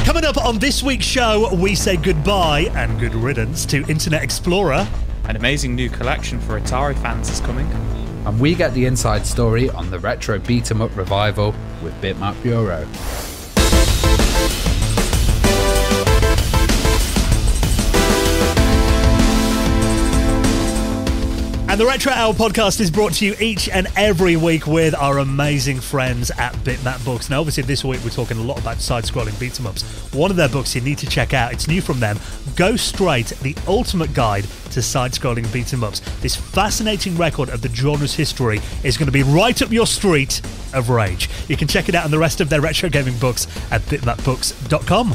Coming up on this week's show, we say goodbye and good riddance to Internet Explorer. An amazing new collection for Atari fans is coming. And we get the inside story on the retro beat-em-up revival with Bitmap Bureau. And the Retro Hour podcast is brought to you each and every week with our amazing friends at Bitmap Books. Now, obviously, this week we're talking a lot about side-scrolling beat-em-ups. One of their books you need to check out. It's new from them. Go Straight, the ultimate guide to side-scrolling beat-em-ups. This fascinating record of the genre's history is going to be right up your street of rage. You can check it out on the rest of their retro gaming books at bitmapbooks.com.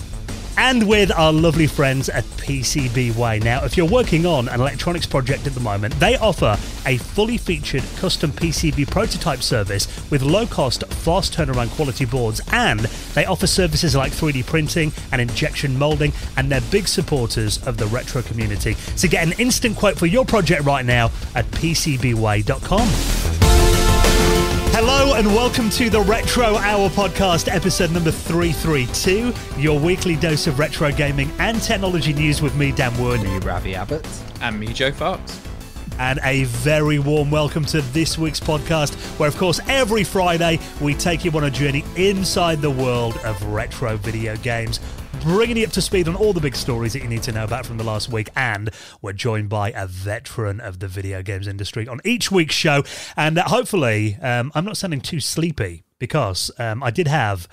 And with our lovely friends at PCBWay. Now, if you're working on an electronics project at the moment, they offer a fully featured custom PCB prototype service with low-cost, fast turnaround quality boards, and they offer services like 3D printing and injection molding, and they're big supporters of the retro community. So get an instant quote for your project right now at PCBWay.com. Hello and welcome to the Retro Hour podcast, episode number 332, your weekly dose of retro gaming and technology news with me, Dan Wood. Me, Ravi Abbott. And me, Joe Fox. And a very warm welcome to this week's podcast, where, of course, every Friday we take you on a journey inside the world of retro video games, bringing you up to speed on all the big stories that you need to know about from the last week. And we're joined by a veteran of the video games industry on each week's show. And hopefully, I'm not sounding too sleepy, because I did have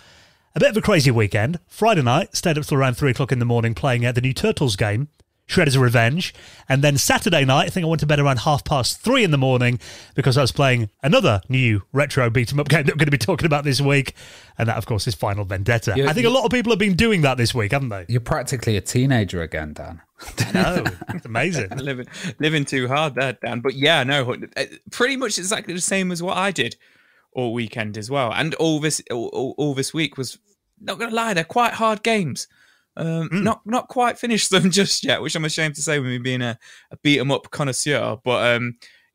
a bit of a crazy weekend. Friday night, stayed up till around 3 o'clock in the morning playing the new Turtles game, Shredder's Revenge. And then Saturday night, I think I went to bed around 3:30 in the morning because I was playing another new retro beat-em-up game that we're going to be talking about this week. And that, of course, is Final Vendetta. I think a lot of people have been doing that this week, haven't they? You're practically a teenager again, Dan. I know. It's amazing. living too hard there, Dan. But yeah, no, pretty much exactly the same as what I did all weekend as well. And all this week was, not going to lie, they're quite hard games. Not quite finished them just yet, which I'm ashamed to say with me being a beat 'em up connoisseur. But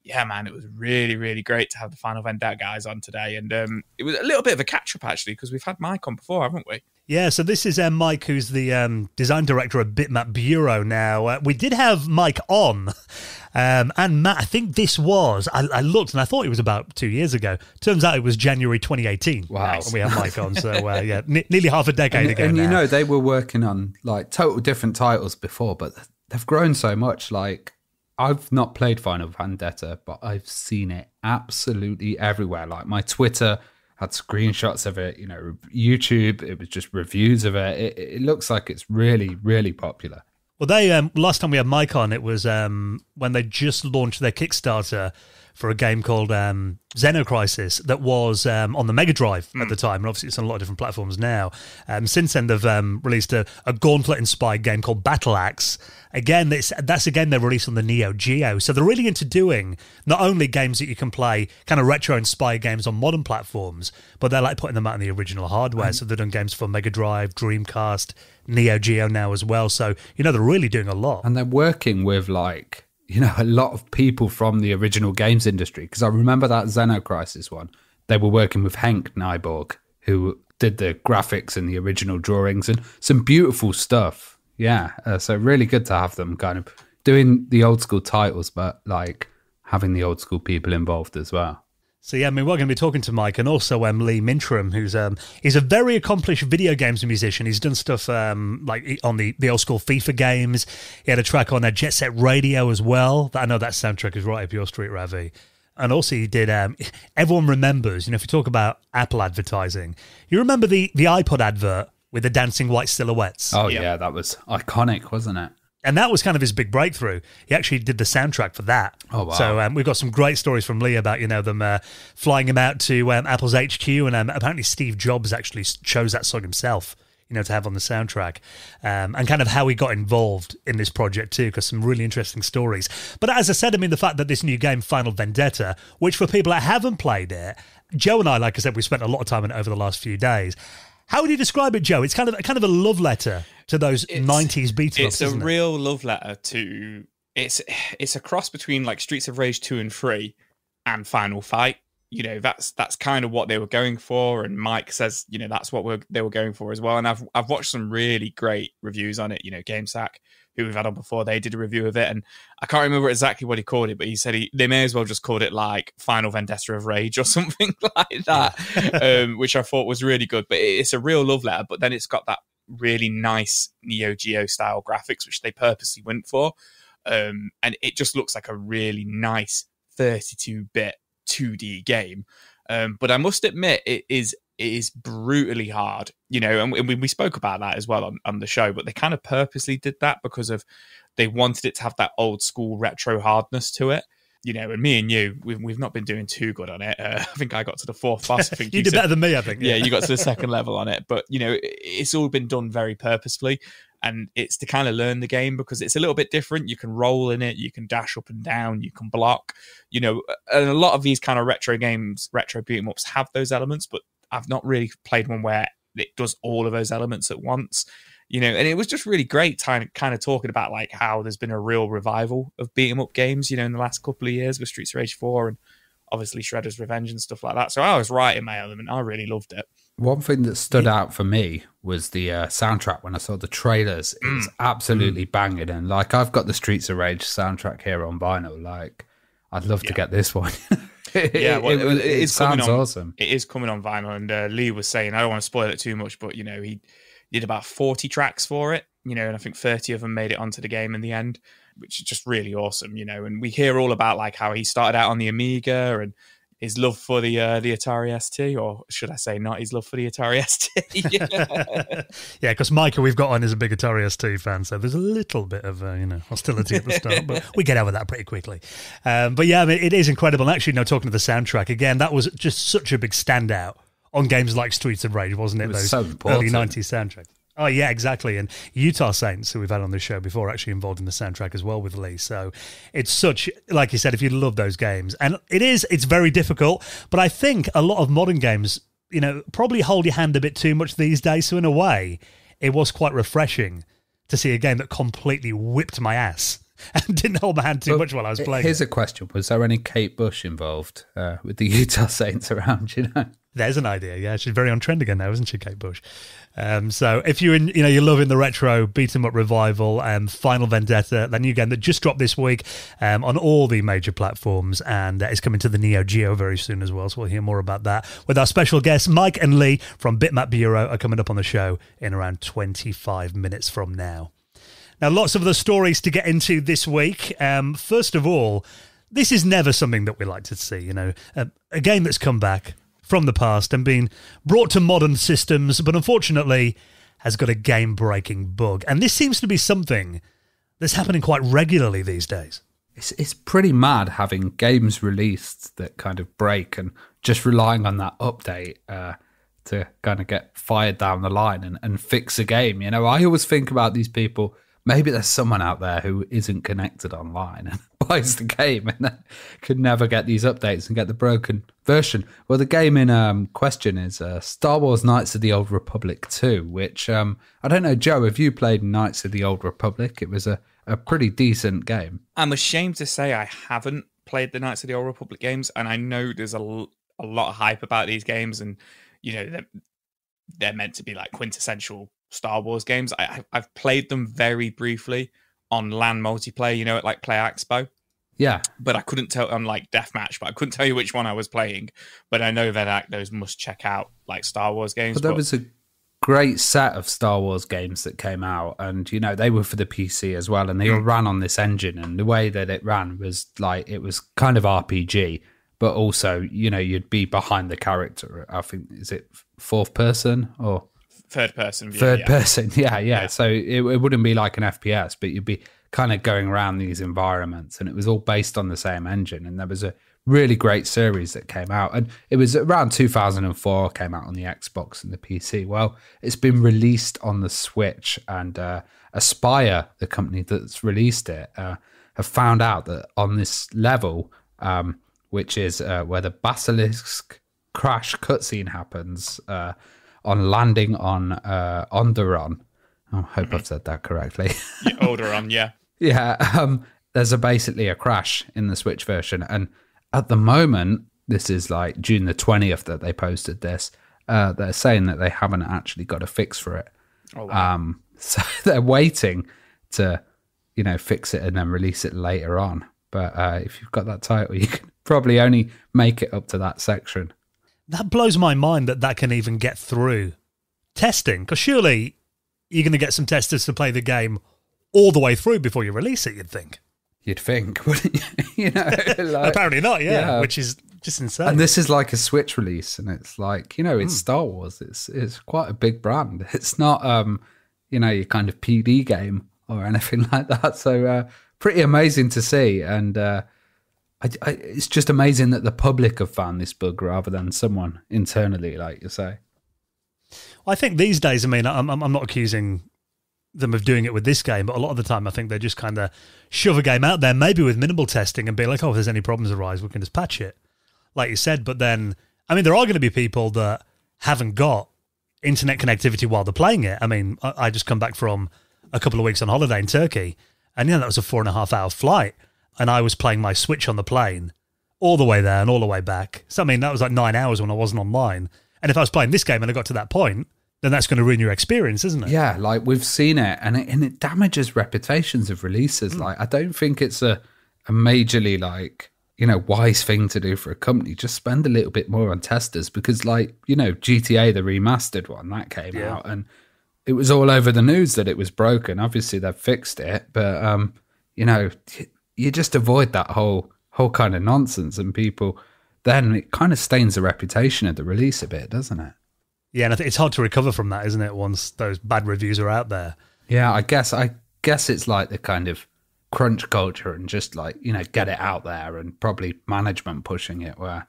yeah, man, it was really, really great to have the Final Vendetta guys on today, and it was a little bit of a catch up actually because we've had Mike on before, haven't we? Yeah, so this is Mike, who's the design director of Bitmap Bureau. Now, we did have Mike on, and Matt, I think this was, I looked and I thought it was about 2 years ago. Turns out it was January 2018. Wow. When we had Mike on, so yeah, nearly half a decade ago and now. you know, they were working on like total different titles before, but they've grown so much. Like, I've not played Final Vendetta, but I've seen it absolutely everywhere. Like, my Twitter had screenshots of it, you know, YouTube, it was just reviews of it. It looks like it's really, really popular. Well, they last time we had Mike on, it was when they just launched their Kickstarter for a game called Xenocrisis that was on the Mega Drive at the time, and obviously it's on a lot of different platforms now. Since then, they've released a Gauntlet-inspired game called Battle Axe. Again, that's again they're released on the Neo Geo, so they're really into doing not only games that you can play, kind of retro-inspired games on modern platforms, but they're like putting them out on the original hardware. So they've done games for Mega Drive, Dreamcast, Neo Geo now as well. So, you know, they're really doing a lot. And they're working with, like, you know, a lot of people from the original games industry. Because I remember that Xenocrisis one. They were working with Henk Nyborg, who did the graphics and the original drawings and some beautiful stuff. Yeah, so really good to have them kind of doing the old school titles, but like having the old school people involved as well. So yeah, I mean, we're going to be talking to Mike and also Lee Mintram, who's he's a very accomplished video games musician. He's done stuff like on the old school FIFA games. He had a track on Jet Set Radio as well. I know that soundtrack is right up your street, Ravi. And also he did, everyone remembers, you know, if you talk about Apple advertising, you remember the iPod advert with the dancing white silhouettes? Oh yeah, that was iconic, wasn't it? And that was kind of his big breakthrough. He actually did the soundtrack for that. Oh, wow. So we've got some great stories from Lee about, you know, them flying him out to Apple's HQ. And apparently Steve Jobs actually chose that song himself, you know, to have on the soundtrack. And kind of how he got involved in this project too, because some really interesting stories. But as I said, I mean, the fact that this new game, Final Vendetta, which for people that haven't played it, Joe and I, like I said, we spent a lot of time on it over the last few days. How would you describe it, Joe? It's kind of a love letter to those 90s beat-em-ups, It's a real love letter to... It's a cross between like Streets of Rage 2 and 3 and Final Fight. you know, that's kind of what they were going for. And Mike says, you know, that's what they were going for as well. And I've watched some really great reviews on it. You know, GameSack, who we've had on before, they did a review of it, and I can't remember exactly what he called it, but he said they may as well just called it like Final Vendetta of Rage or something like that, which I thought was really good. But it's a real love letter, but then it's got that really nice Neo Geo style graphics, which they purposely went for. And it just looks like a really nice 32-bit 2D game. But I must admit, it is brutally hard, you know, and we spoke about that as well on the show, but they kind of purposely did that because they wanted it to have that old school retro hardness to it, you know. And me and you, we've not been doing too good on it. I think I got to the 4th boss. I think you did better than me, I think. Yeah, you got to the 2nd level on it, but you know, it's all been done very purposefully. And it's to kind of learn the game because it's a little bit different. You can roll in it, you can dash up and down, you can block, you know, and a lot of these kind of retro games, retro beat 'em ups have those elements, but I've not really played one where it does all of those elements at once, you know. And it was just really great kind of talking about like how there's been a real revival of beat 'em up games, you know, in the last couple of years with Streets of Rage 4 and obviously Shredder's Revenge and stuff like that. So I was right in my element. I really loved it. One thing that stood out for me was the soundtrack. When I saw the trailers, it was absolutely banging. And like, I've got the Streets of Rage soundtrack here on vinyl. Like, I'd love to get this one. It sounds awesome. It is coming on vinyl. And Lee was saying, I don't want to spoil it too much, but you know, he did about 40 tracks for it, you know, and I think 30 of them made it onto the game in the end, which is just really awesome, you know. And we hear all about like how he started out on the Amiga and his love for the Atari ST, or should I say not his love for the Atari ST? Yeah, because Micah, we've got on, is a big Atari ST fan, so there's a little bit of hostility at the start, but we get over that pretty quickly. But yeah, I mean, it is incredible. And actually, talking to the soundtrack again, that was just such a big standout on games like Streets of Rage, wasn't it? It was Those so early 90s soundtracks. Oh, yeah, exactly. And Utah Saints, who we've had on this show before, actually involved in the soundtrack as well with Lee. So it's such, like you said, if you love those games. And it's very difficult. But I think a lot of modern games, you know, probably hold your hand a bit too much these days. So in a way, it was quite refreshing to see a game that completely whipped my ass and didn't hold my hand too much while I was playing. Here's a question. Was there any Kate Bush involved with the Utah Saints around, you know? There's an idea, yeah. She's very on trend again now, isn't she, Kate Bush? So if you're loving the retro beat 'em up revival, Final Vendetta, the new game that just dropped this week on all the major platforms, and it's coming to the Neo Geo very soon as well. So we'll hear more about that with our special guests, Mike and Lee from Bitmap Bureau, are coming up on the show in around 25 minutes from now. Now, lots of the stories to get into this week. First of all, this is never something that we like to see. You know, a game that's come back from the past and been brought to modern systems, but unfortunately has got a game-breaking bug. And this seems to be something that's happening quite regularly these days. It's pretty mad having games released that kind of break and just relying on that update to kind of get fired down the line and fix a game. You know, I always think about these people. Maybe there's someone out there who isn't connected online and buys the game and then could never get these updates and get the broken version. Well, the game in question is Star Wars Knights of the Old Republic 2, which, I don't know, Joe, have you played Knights of the Old Republic? It was a pretty decent game. I'm ashamed to say I haven't played the Knights of the Old Republic games, and I know there's a lot of hype about these games, and, you know, they're meant to be like quintessential Star Wars games. I've played them very briefly on LAN multiplayer, you know, at like Play Expo. Yeah. But I couldn't tell, on like Deathmatch, but I couldn't tell you which one I was playing. But I know that those must check out like Star Wars games. But there was a great set of Star Wars games that came out, and, you know, they were for the PC as well, and they all ran on this engine, and the way that it ran was like, it was kind of RPG, but also, you know, you'd be behind the character. I think, is it fourth person or third person view? Third person, yeah. So it wouldn't be like an FPS, but you'd be kind of going around these environments, and it was all based on the same engine. And there was a really great series that came out, and it was around 2004, came out on the Xbox and the PC. Well, it's been released on the Switch, and Aspire, the company that's released it, have found out that on this level, which is where the Basilisk crash cutscene happens, on landing on Onderon. I hope I've said that correctly. Yeah, Onderon, yeah. Yeah, there's basically a crash in the Switch version, and at the moment, this is like June the 20th that they posted this. They're saying that they haven't actually got a fix for it. Oh, wow. So they're waiting to, fix it and then release it later on. But if you've got that title, you can probably only make it up to that section. That blows my mind that can even get through testing, because surely you're going to get some testers to play the game all the way through before you release it, you'd think. You'd think, wouldn't you? Apparently not, yeah, which is just insane. And this is like a Switch release, and it's like, it's Star Wars. It's quite a big brand. It's not, your kind of PD game or anything like that. So pretty amazing to see. And it's just amazing that the public have found this bug rather than someone internally, like you say. I think these days, I'm not accusing them of doing it with this game, but a lot of the time I think they just kind of shove a game out there, maybe with minimal testing, and be like, oh, if there's any problems arise, we can just patch it, like you said. But then, there are going to be people that haven't got internet connectivity while they're playing it. I just come back from a couple of weeks on holiday in Turkey, and that was a 4.5 hour flight, and I was playing my Switch on the plane all the way there and all the way back. So that was like 9 hours when I wasn't online. And if I was playing this game and I got to that point, then that's going to ruin your experience, isn't it? Yeah, like we've seen it, and it damages reputations of releases. Like, I don't think it's a majorly wise thing to do for a company. Just spend a little bit more on testers, because GTA, the remastered one, that came out, and it was all over the news that it was broken. Obviously, they've fixed it, but you just avoid that whole kind of nonsense, and people. Then it kind of stains the reputation of the release a bit, doesn't it? Yeah, and I think it's hard to recover from that, isn't it, once those bad reviews are out there? Yeah, I guess it's like the kind of crunch culture and just get it out there, and probably management pushing it where,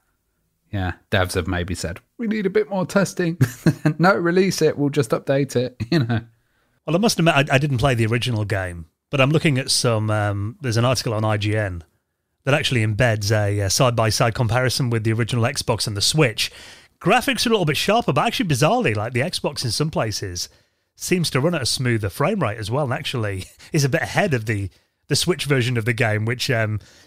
devs have maybe said, we need a bit more testing. No, release it, we'll just update it, Well, I must admit, I didn't play the original game, but I'm looking at some, there's an article on IGN that actually embeds a side-by-side comparison with the original Xbox and the Switch. Graphics are a little bit sharper, but actually bizarrely, like the Xbox in some places seems to run at a smoother frame rate as well, and actually is a bit ahead of the Switch version of the game, which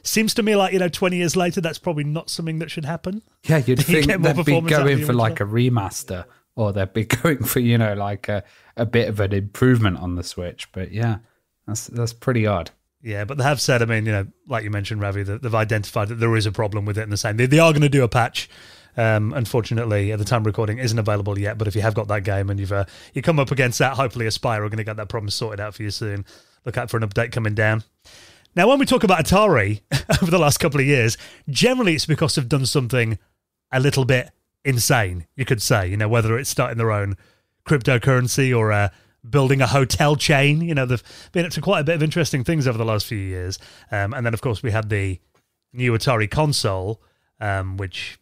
seems to me like, 20 years later, that's probably not something that should happen. Yeah, you'd think they'd be going for like a remaster, or they'd be going for, like a bit of an improvement on the Switch. But yeah, that's pretty odd. Yeah, but they have said, like you mentioned, Ravi, that they've identified that there is a problem with it in the same. They are going to do a patch. Unfortunately, at the time of recording, isn't available yet. But if you have got that game and you come up against that, hopefully Aspire are going to get that problem sorted out for you soon. Look out for an update coming down. Now, when we talk about Atari over the last couple of years, generally it's because they've done something a little bit insane, you could say. Whether it's starting their own cryptocurrency or building a hotel chain. They've been up to quite a bit of interesting things over the last few years. And then, of course, we had the new Atari console, which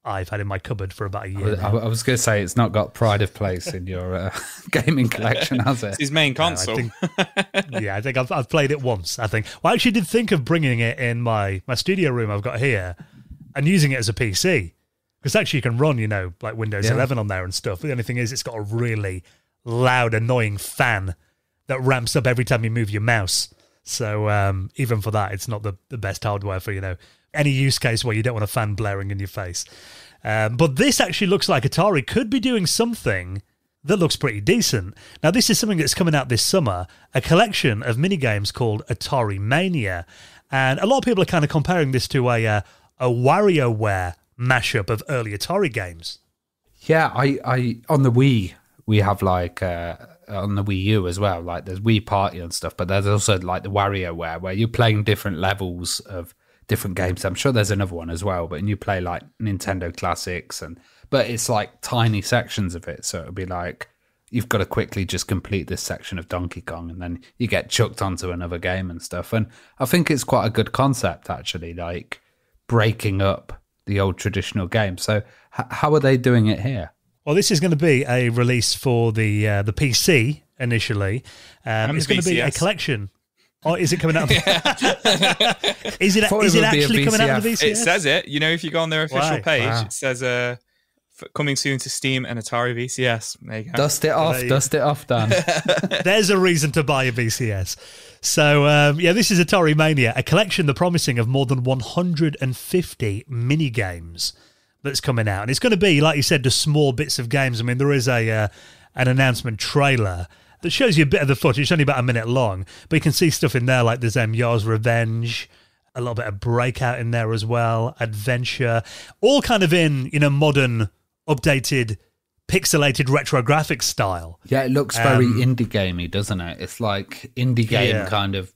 I've had in my cupboard for about a year now. I was going to say, it's not got pride of place in your gaming collection, has it? It's his main console. I think I've played it once, I think. Well, I actually did think of bringing it in my studio room I've got here and using it as a PC. Because actually you can run, like Windows 11 on there and stuff. The only thing is it's got a really loud, annoying fan that ramps up every time you move your mouse. So even for that, it's not the best hardware for, any use case where you don't want a fan blaring in your face. But this actually looks like Atari could be doing something that looks pretty decent. Now, this is something that's coming out this summer, a collection of minigames called Atari Mania. And a lot of people are kind of comparing this to a WarioWare mashup of early Atari games. Yeah, I on the Wii, we have like on the Wii U as well, like there's Wii Party and stuff, but there's also like the WarioWare where you're playing different levels of different games. I'm sure there's another one as well, but you play like Nintendo classics, but it's like tiny sections of it. So it'll be like you've got to quickly just complete this section of Donkey Kong, and then you get chucked onto another game and stuff. And I think it's quite a good concept actually, like breaking up the old traditional game. So how are they doing it here? Well, this is going to be a release for the PC initially. It's going to be a collection. Oh, is it coming out? Is it actually coming out of the VCS? It says it. If you go on their official page, it says coming soon to Steam and Atari VCS. There you go. Dust it off, Dan. There's a reason to buy a VCS. So, this is Atari Mania, a collection, the promising, of more than 150 mini-games that's coming out. And it's going to be, like you said, the small bits of games. I mean, there is an announcement trailer that shows you a bit of the footage. It's only about a minute long, but you can see stuff in there like there's Yar's Revenge, a little bit of Breakout in there as well, Adventure, all kind of in, modern, updated, pixelated retro graphics style. Yeah, it looks very indie gamey, doesn't it? It's like indie game kind of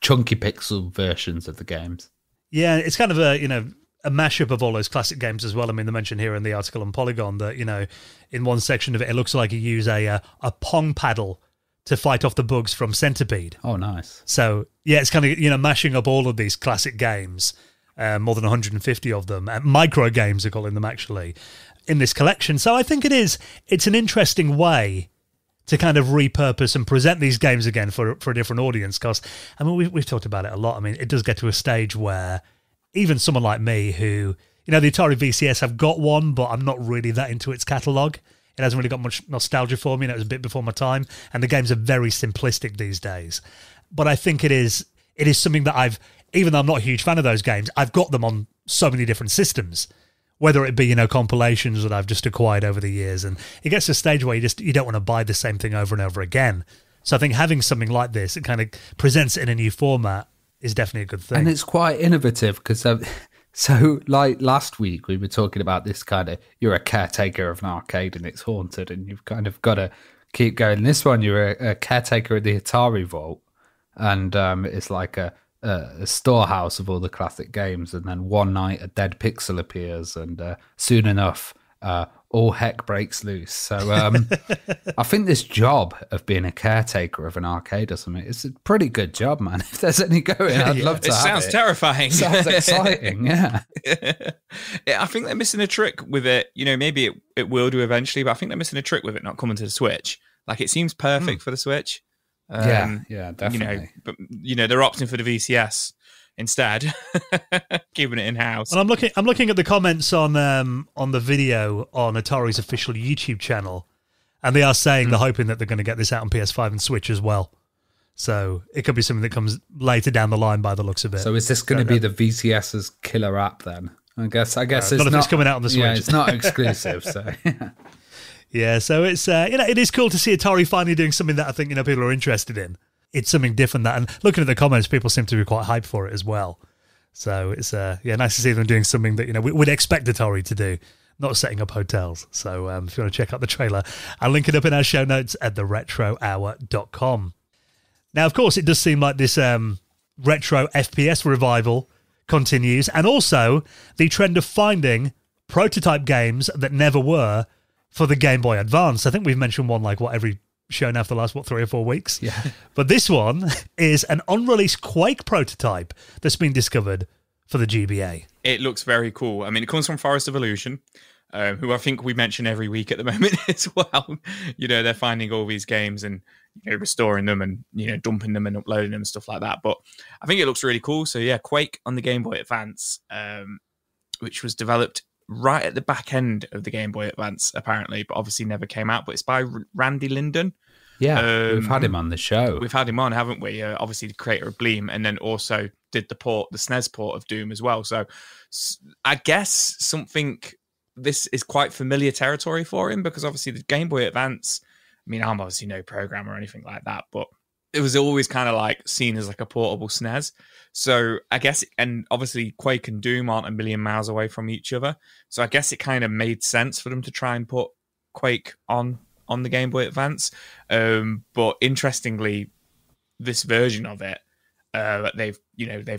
chunky pixel versions of the games. Yeah, it's kind of a mashup of all those classic games as well. I mean, they mentioned here in the article on Polygon that, in one section of it, it looks like you use a pong paddle to fight off the bugs from Centipede. Oh, nice. So, yeah, it's kind of, mashing up all of these classic games, more than 150 of them, micro games are calling them actually, in this collection. So I think it's an interesting way to kind of repurpose and present these games again for a different audience. Because, I mean, we've talked about it a lot. I mean, it does get to a stage where even someone like me who, the Atari VCS, have got one, but I'm not really that into its catalogue. It hasn't really got much nostalgia for me, and it was a bit before my time. And the games are very simplistic these days. But I think it is something that even though I'm not a huge fan of those games, I've got them on so many different systems. Whether it be, compilations that I've just acquired over the years. And it gets to a stage where you don't want to buy the same thing over and over again. So I think having something like this, it kind of presents it in a new format, is definitely a good thing. And it's quite innovative because, so like last week, we were talking about this kind of, you're a caretaker of an arcade and it's haunted and you've kind of got to keep going. This one, you're a caretaker of the Atari Vault. And it's like a storehouse of all the classic games, and then one night a dead pixel appears, and soon enough all heck breaks loose. So I think this job of being a caretaker of an arcade or something, it's a pretty good job, man. If there's any going, I'd love to have it. Sounds terrifying. Sounds exciting, yeah. I think they're missing a trick with it. Maybe it will do eventually, but I think they're missing a trick with it not coming to the Switch. Like, it seems perfect for the Switch. Yeah, definitely. But they're opting for the VCS instead, keeping it in house. And I'm looking at the comments on the video on Atari's official YouTube channel, and they are saying they're hoping that they're going to get this out on PS5 and Switch as well. So it could be something that comes later down the line by the looks of it. So is this going to be the VCS's killer app then? I guess it's not if it's coming out on the Switch. Yeah, it's not exclusive. So. Yeah, so it's it is cool to see Atari finally doing something that I think people are interested in. It's something different and looking at the comments, people seem to be quite hyped for it as well. So it's nice to see them doing something that we'd expect Atari to do, not setting up hotels. So if you want to check out the trailer, I'll link it up in our show notes at theretrohour.com. Now, of course, it does seem like this retro FPS revival continues, and also the trend of finding prototype games that never were for the Game Boy Advance. I think we've mentioned one every show now for the last 3 or 4 weeks. Yeah. But this one is an unreleased Quake prototype that's been discovered for the GBA. It looks very cool. I mean, it comes from Forest of Illusion, who I think we mention every week at the moment as well. They're finding all these games and restoring them and dumping them and uploading them and stuff like that. But I think it looks really cool. So yeah, Quake on the Game Boy Advance, which was developed right at the back end of the Game Boy Advance, apparently, but obviously never came out. But it's by Randy Linden. Yeah, we've had him on the show. We've had him on, haven't we? Obviously, the creator of Bleem, and then also did the SNES port of Doom as well. So I guess this is quite familiar territory for him, because obviously the Game Boy Advance, I mean, I'm obviously no programmer or anything like that, but it was always kind of seen as a portable SNES. So I guess, and obviously Quake and Doom aren't a million miles away from each other. So I guess it kind of made sense for them to try and put Quake on the Game Boy Advance. But interestingly, this version of it that they've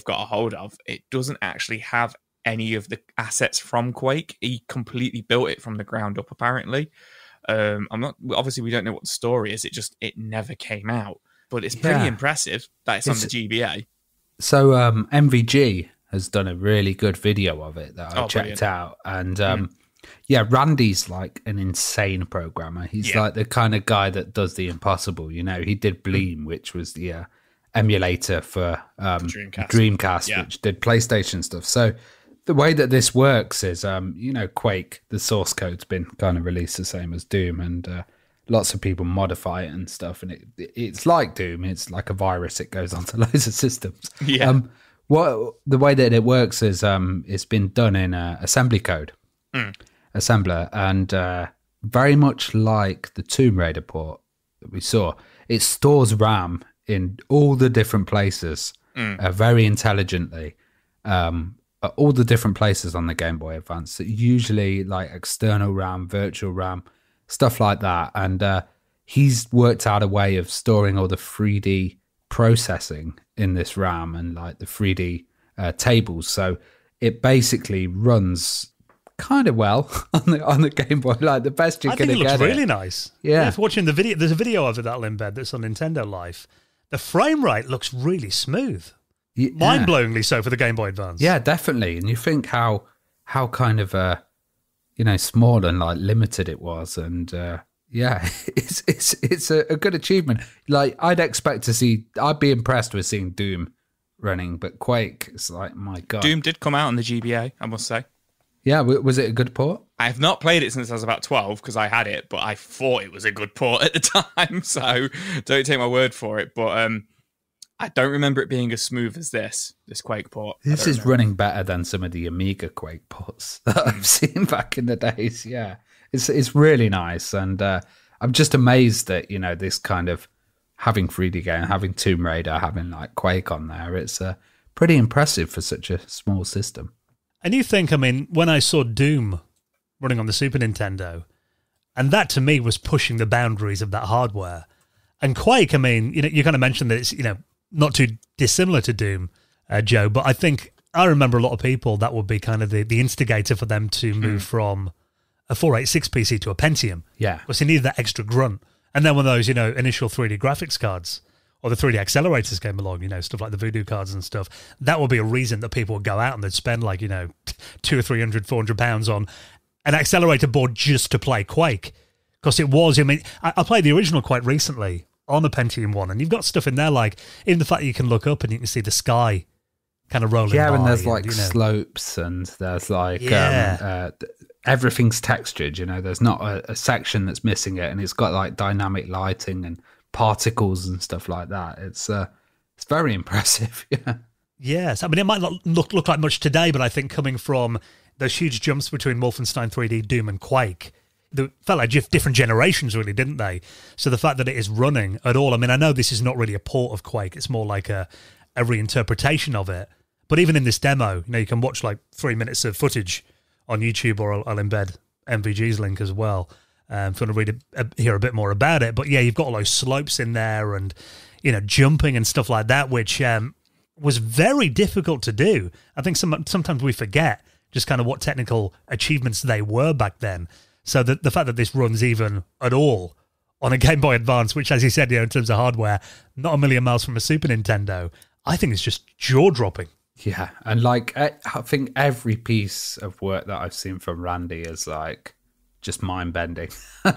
got a hold of, it doesn't actually have any of the assets from Quake. He completely built it from the ground up, apparently. Obviously we don't know what the story is. It never came out. But it's pretty impressive that it's on the GBA. So MVG has done a really good video of it that I checked out. And Randy's an insane programmer. He's the kind of guy that does the impossible. He did Bleem, which was the emulator for Dreamcast, which did PlayStation stuff. So the way that this works is, Quake, the source code's been kind of released the same as Doom. And lots of people modify it and stuff, and it's like Doom. It's like a virus. It goes onto loads of systems. Yeah. What the way that it works is it's been done in assembly code, assembler, and very much like the Tomb Raider port that we saw. It stores RAM in all the different places very intelligently. All the different places on the Game Boy Advance, usually like external RAM, virtual RAM, stuff like that. And he's worked out a way of storing all the 3D processing in this RAM and like the 3D tables. So it basically runs kind of well on the Game Boy, like the best you can get. I think it looks really nice. Yeah. If watching the video, there's a video of it that'll embed that's on Nintendo Live. The frame rate looks really smooth. Yeah. Mind-blowingly so for the Game Boy Advance. Yeah, definitely. And you think how kind of small and like limited it was, and it's a good achievement. Like I'd be impressed with seeing Doom running, but Quake, it's like, my God. Doom did come out on the GBA, I must say. Yeah, was it a good port? I have not played it since I was about 12 because I had it, but I thought it was a good port at the time, so don't take my word for it. But I don't remember it being as smooth as this Quake port. This is running better than some of the Amiga Quake ports that I've seen back in the days. Yeah, it's really nice, and I'm just amazed that this kind of having 3D game, having Tomb Raider, having like Quake on there. It's pretty impressive for such a small system. And you think, I mean, when I saw Doom running on the Super Nintendo, and that to me was pushing the boundaries of that hardware. And Quake, I mean, you kind of mentioned that it's not too dissimilar to Doom, Joe, but I remember a lot of people that would be kind of the instigator for them to move from a 486 PC to a Pentium. Yeah. Because you needed that extra grunt. And then when those, initial 3D graphics cards or the 3D accelerators came along, stuff like the Voodoo cards and stuff, that would be a reason that people would go out and they'd spend like, $200 or $300, £400 on an accelerator board just to play Quake. Because it was, I played the original quite recently on the Pentium 1, and you've got stuff in there like, even the fact that you can look up and you can see the sky kind of rolling by. Yeah, and there's like slopes, and there's like everything's textured, there's not a section that's missing it, and it's got like dynamic lighting and particles and stuff like that. It's very impressive. Yeah. Yes, I mean, it might not look like much today, but I think coming from those huge jumps between Wolfenstein 3D, Doom, and Quake, they felt like different generations, really, didn't they? So the fact that it is running at all, I mean, I know this is not really a port of Quake, it's more like a reinterpretation of it. But even in this demo, you can watch like 3 minutes of footage on YouTube, or I'll embed MVG's link as well. If you want to hear a bit more about it. But yeah, you've got all those slopes in there and, jumping and stuff like that, which was very difficult to do. I think sometimes we forget just kind of what technical achievements they were back then. So the fact that this runs even at all on a Game Boy Advance, which, as you said, in terms of hardware, not a million miles from a Super Nintendo, I think it's just jaw-dropping. Yeah, and like I think every piece of work that I've seen from Randy is like just mind-bending.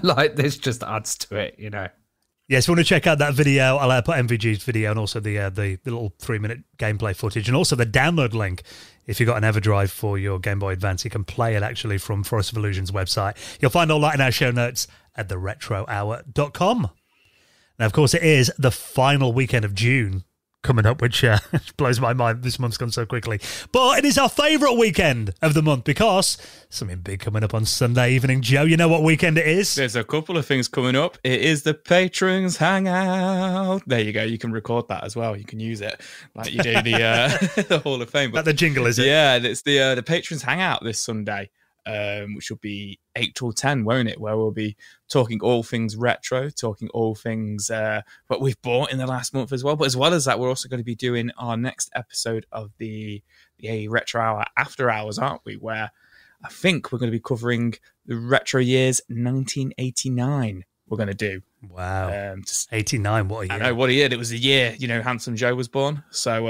Like this just adds to it, Yes, if you want to check out that video, I'll put MVG's video and also the little 3-minute gameplay footage, and also the download link. If you've got an EverDrive for your Game Boy Advance, you can play it actually from Forest of Illusion's website. You'll find all that in our show notes at theretrohour.com. Now, of course, it is the final weekend of June coming up, which blows my mind. This month's gone so quickly. But it is our favourite weekend of the month because something big coming up on Sunday evening. Joe, you know what weekend it is? There's a couple of things coming up. It is the Patrons Hangout. There you go. You can record that as well. You can use it like you do the the Hall of Fame. But the jingle, is it? Yeah, it's the Patrons Hangout this Sunday. Which will be 8 till 10, won't it? Where we'll be talking all things retro, talking all things what we've bought in the last month as well. But as well as that, we're also going to be doing our next episode of the Retro Hour After Hours, aren't we? Where I think we're going to be covering the retro years 1989. We're going to do. Wow. 89, what a year. I know, what a year. It was the year, Handsome Joe was born. So,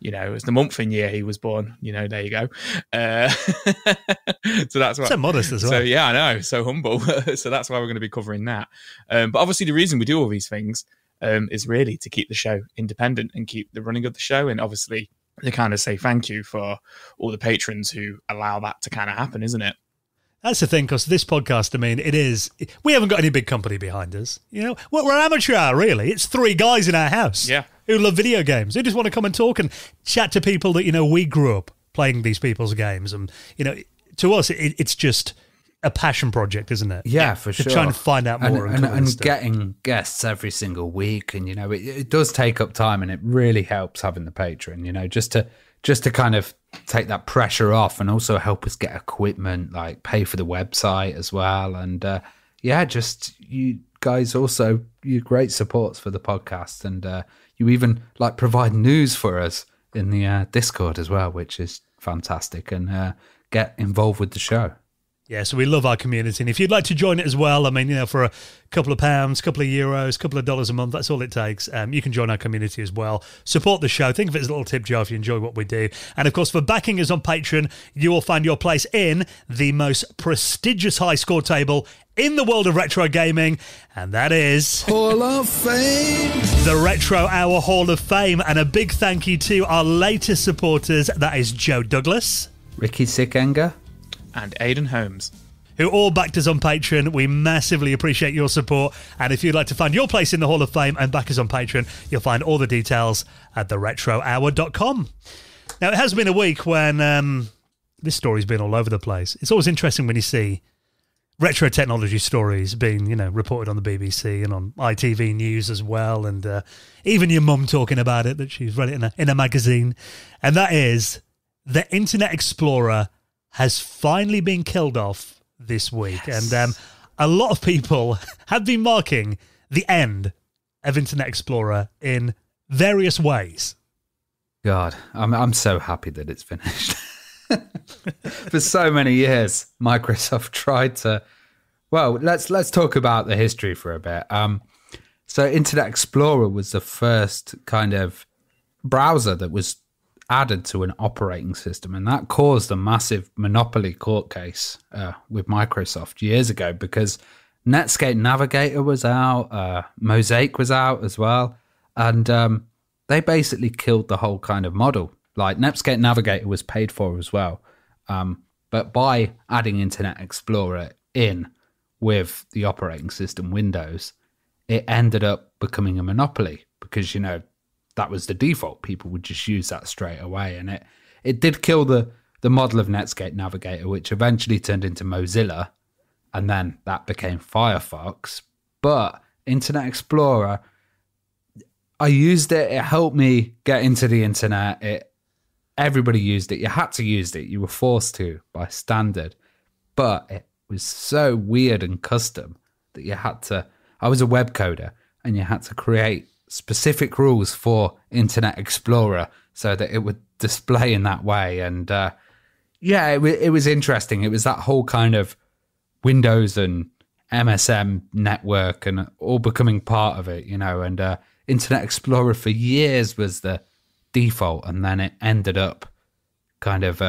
it was the month and year he was born. There you go. So that's why. So modest as well. So yeah, I know. So humble. So that's why we're going to be covering that. But obviously, the reason we do all these things is really to keep the show independent and keep the running of the show, and obviously to kind of say thank you for all the patrons who allow that to kind of happen, isn't it? That's the thing, because this podcast, I mean, we haven't got any big company behind us. You know, we're amateur hour, really. It's three guys in our house who love video games, who just want to come and talk and chat to people that, you know, we grew up playing these people's games. And, you know, to us, it's just a passion project, isn't it? Yeah, for sure. To try and find out more. And getting guests every single week. And, you know, it does take up time, and it really helps having the Patreon, you know, just to kind of take that pressure off, and also help us get equipment, like pay for the website as well. And just you guys also, you're great supports for the podcast, and you even like provide news for us in the Discord as well, which is fantastic, and get involved with the show. Yeah, so we love our community. And if you'd like to join it as well, I mean, you know, for a couple of pounds, couple of euros, couple of dollars a month, that's all it takes. You can join our community as well. Support the show. Think of it as a little tip jar if you enjoy what we do. And of course, for backing us on Patreon, you will find your place in the most prestigious high score table in the world of retro gaming, and that is Hall of Fame, the Retro Hour Hall of Fame. And a big thank you to our latest supporters. That is Joe Douglas, Ricky Sickenger, and Aidan Holmes, who all backed us on Patreon. We massively appreciate your support. And if you'd like to find your place in the Hall of Fame and back us on Patreon, you'll find all the details at theretrohour.com. Now, it has been a week when this story's been all over the place. It's always interesting when you see retro technology stories being, you know, reported on the BBC and on ITV News as well. And even your mum talking about it, that she's read it in a magazine. And that is the Internet Explorer has finally been killed off this week. Yes. And a lot of people have been marking the end of Internet Explorer in various ways. God, I'm so happy that it's finished. For so many years, Microsoft tried to... Well, let's talk about the history for a bit. So Internet Explorer was the first kind of browser that was added to an operating system, and that caused a massive monopoly court case with Microsoft years ago, because Netscape Navigator was out, Mosaic was out as well, and they basically killed the whole kind of model. Like, Netscape Navigator was paid for as well, but by adding Internet Explorer in with the operating system Windows, it ended up becoming a monopoly, because, you know, that was the default. People would just use that straight away. And it did kill the model of Netscape Navigator, which eventually turned into Mozilla. And then that became Firefox. But Internet Explorer, I used it. It helped me get into the internet. Everybody used it. You had to use it. You were forced to by standard. But it was so weird and custom that you had to... I was a web coder, and you had to create specific rules for Internet Explorer so that it would display in that way. And it was interesting. It was that whole kind of Windows and MSM network and all becoming part of it, you know. And Internet Explorer for years was the default, and then it ended up kind of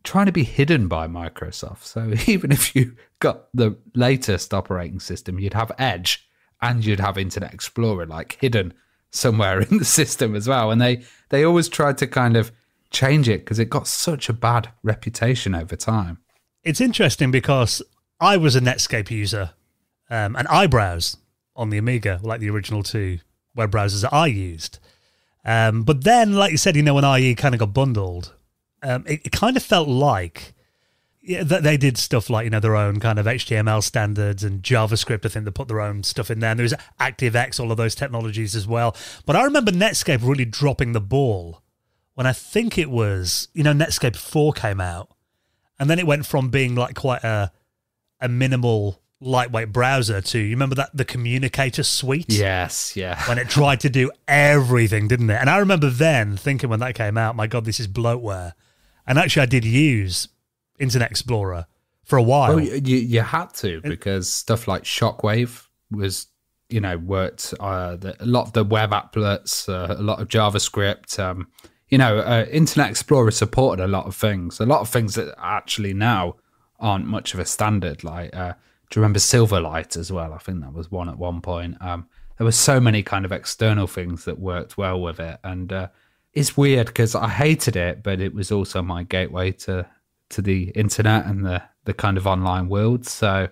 trying to be hidden by Microsoft. So even if you got the latest operating system, you'd have Edge, and you'd have Internet Explorer like hidden somewhere in the system as well. And they always tried to kind of change it because it got such a bad reputation over time. It's interesting because I was a Netscape user, and I browsed on the Amiga, like the original two web browsers that I used. But then, like you said, you know, when IE kind of got bundled, it kind of felt like that they did stuff like, you know, their own kind of HTML standards and JavaScript. I think they put their own stuff in there. And there was ActiveX, all of those technologies as well. But I remember Netscape really dropping the ball when I think it was, you know, Netscape 4 came out. And then it went from being like quite a minimal, lightweight browser to, you remember that, the Communicator suite? Yes, yeah. When it tried to do everything, didn't it? And I remember then thinking when that came out, my God, this is bloatware. And actually I did use Internet Explorer for a while. Well, you had to, because stuff like Shockwave was, you know, worked, a lot of the web applets, a lot of JavaScript, you know, Internet Explorer supported a lot of things that actually now aren't much of a standard. Like, do you remember Silverlight as well? I think that was one at one point. There were so many kind of external things that worked well with it. And it's weird because I hated it, but it was also my gateway to to the internet and the kind of online world. So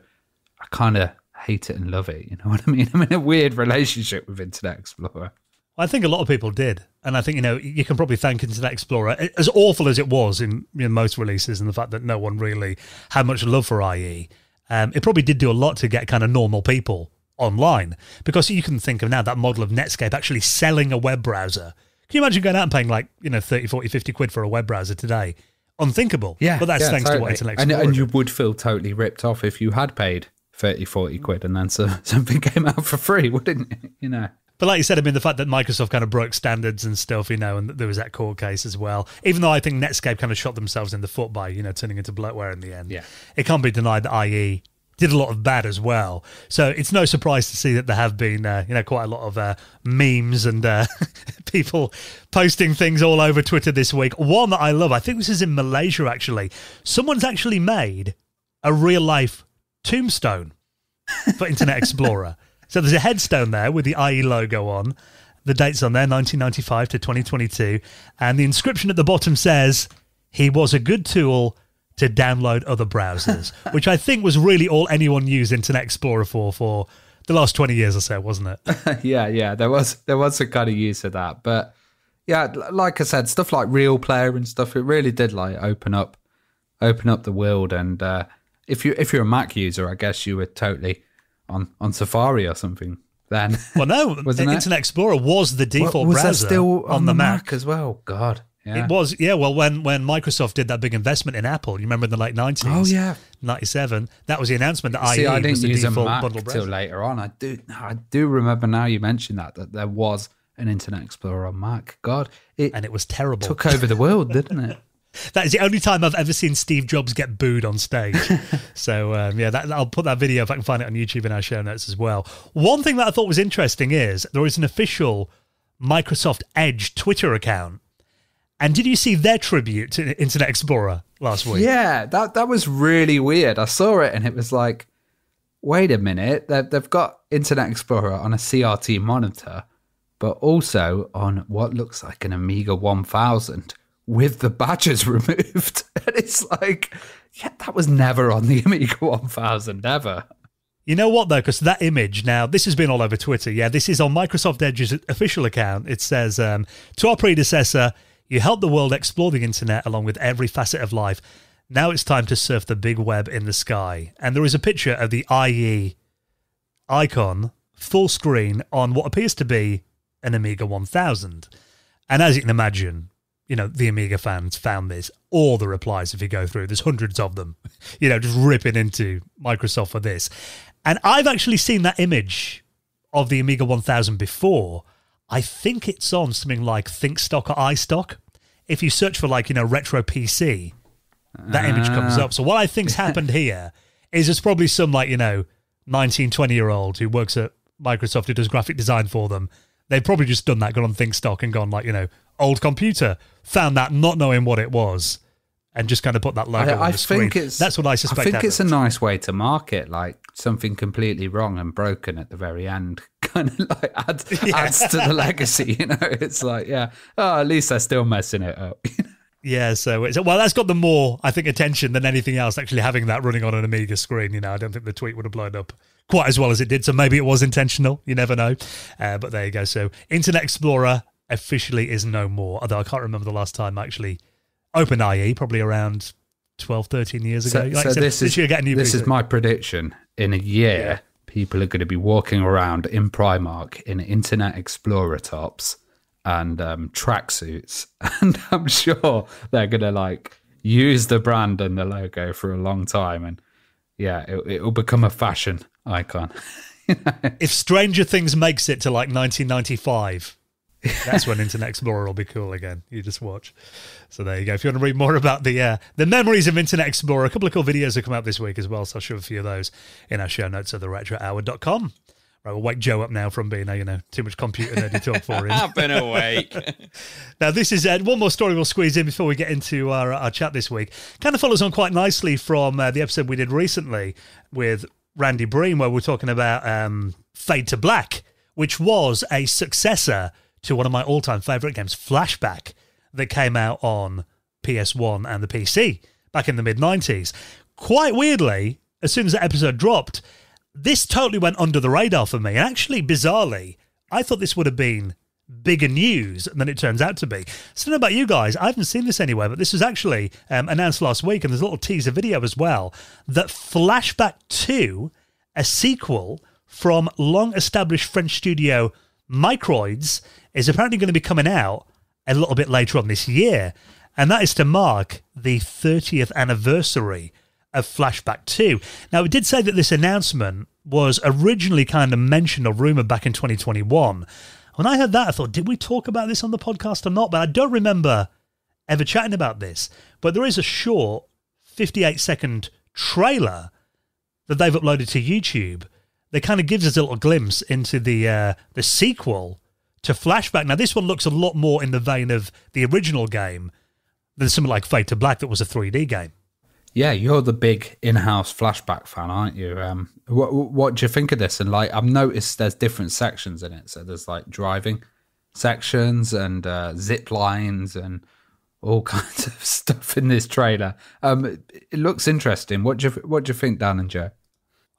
I kind of hate it and love it. You know what I mean? I'm in a weird relationship with Internet Explorer. I think a lot of people did. And I think, you can probably thank Internet Explorer, as awful as it was in most releases and the fact that no one really had much love for IE, it probably did do a lot to get kind of normal people online. Because you can think of now that model of Netscape actually selling a web browser. Can you imagine going out and paying 30, 40, 50 quid for a web browser today? Unthinkable. Yeah. But that's thanks totally. to what Internet Explorer and you did. would feel totally ripped off if you had paid 30, 40 quid and then something came out for free, wouldn't it? But like you said, the fact that Microsoft kind of broke standards and stuff, and there was that court case as well. Even though I think Netscape kind of shot themselves in the foot by, turning into bloatware in the end. Yeah. It can't be denied that IE did a lot of bad as well. So it's no surprise to see that there have been, quite a lot of memes and people posting things all over Twitter this week. One that I love, I think this is in Malaysia actually. Someone's actually made a real life tombstone for Internet Explorer. So there's a headstone there with the IE logo on. The date's on there, 1995 to 2022. And the inscription at the bottom says, "He was a good tool to download other browsers," which I think was really all anyone used Internet Explorer for the last 20 years or so, wasn't it? Yeah. There was a kind of use of that. But yeah, like I said, stuff like Real Player and stuff, it really did open up the world. And if you're a Mac user, I guess you were totally on Safari or something then. Well, no, Internet Explorer was the default was browser that still on the Mac as well. God, yeah. It was, yeah. Well, when Microsoft did that big investment in Apple, you remember in the late 90s? Oh, yeah. 97, that was the announcement that IE I didn't was the use default a Mac bundle browser. till later on. I do remember now you mentioned that there was an Internet Explorer on Mac. God, and it was terrible. Took over the world, didn't it? That is the only time I've ever seen Steve Jobs get booed on stage. So, I'll put that video, if I can find it on YouTube, in our show notes as well. One thing that I thought was interesting is there is an official Microsoft Edge Twitter account. And did you see their tribute to Internet Explorer last week? Yeah, that was really weird. I saw it and it was like, wait a minute, they've got Internet Explorer on a CRT monitor, but also on what looks like an Amiga 1000. With the badges removed. And it's like, yeah, that was never on the Amiga 1000 ever. You know what, though? Because that image, now, this has been all over Twitter. Yeah, this is on Microsoft Edge's official account. It says, to our predecessor, you helped the world explore the internet along with every facet of life. Now it's time to surf the big web in the sky. And there is a picture of the IE icon, full screen, on what appears to be an Amiga 1000. And as you can imagine, the Amiga fans found this. All the replies, if you go through, there's hundreds of them, just ripping into Microsoft for this. And I've actually seen that image of the Amiga 1000 before. I think it's on something like ThinkStock or iStock. If you search for retro PC, that image comes up. So what I think's happened here is there's probably some 19, 20-year-old who works at Microsoft who does graphic design for them. They've probably just done that, gone on ThinkStock and gone old computer, found that not knowing what it was, and just kind of put that logo on the screen. That's what I suspect. I think it's a nice way to market, something completely wrong and broken at the very end, kind of adds to the legacy. It's at least they're still messing it up. Yeah, so that's got the more, I think, attention than anything else, actually having that running on an Amiga screen. I don't think the tweet would have blown up quite as well as it did, so maybe it was intentional. You never know. But there you go. So Internet Explorer officially is no more, although I can't remember the last time I actually opened IE, probably around 12, 13 years ago. This is my prediction. In a year, people are going to be walking around in Primark in Internet Explorer tops and tracksuits, and I'm sure they're going to use the brand and the logo for a long time, and it will become a fashion icon. If Stranger Things makes it to 1995, that's when Internet Explorer will be cool again. You just watch. So there you go. If you want to read more about the memories of Internet Explorer, a couple of cool videos have come out this week as well, so I'll show a few of those in our show notes at theretrohour.com. Right, we'll wake Joe up now from being too much computer nerdy talk for him. I've been awake. Now, this is one more story we'll squeeze in before we get into our chat this week. Kind of follows on quite nicely from the episode we did recently with Randy Breen, where we're talking about Fade to Black, which was a successor to one of my all-time favourite games, Flashback, that came out on PS1 and the PC back in the mid-90s. Quite weirdly, as soon as that episode dropped, this totally went under the radar for me. And actually, bizarrely, I thought this would have been bigger news than it turns out to be. So I don't know about you guys, I haven't seen this anywhere, but this was actually announced last week, and there's a little teaser video as well, that Flashback 2, a sequel from long-established French studio Microids, is apparently going to be coming out a little bit later on this year, and that is to mark the 30th anniversary of Flashback 2. Now, it did say that this announcement was originally kind of mentioned or rumoured back in 2021. When I heard that, I thought, did we talk about this on the podcast or not? But I don't remember ever chatting about this. But there is a short 58-second trailer that they've uploaded to YouTube that kind of gives us a little glimpse into the sequel to Flashback. Now, this one looks a lot more in the vein of the original game than something like Fade to Black that was a 3D game. Yeah, you're the big in-house Flashback fan, aren't you? What do you think of this? And like, I've noticed there's different sections in it. So there's like driving sections and zip lines and all kinds of stuff in this trailer. It looks interesting. What do you think, Dan and Joe?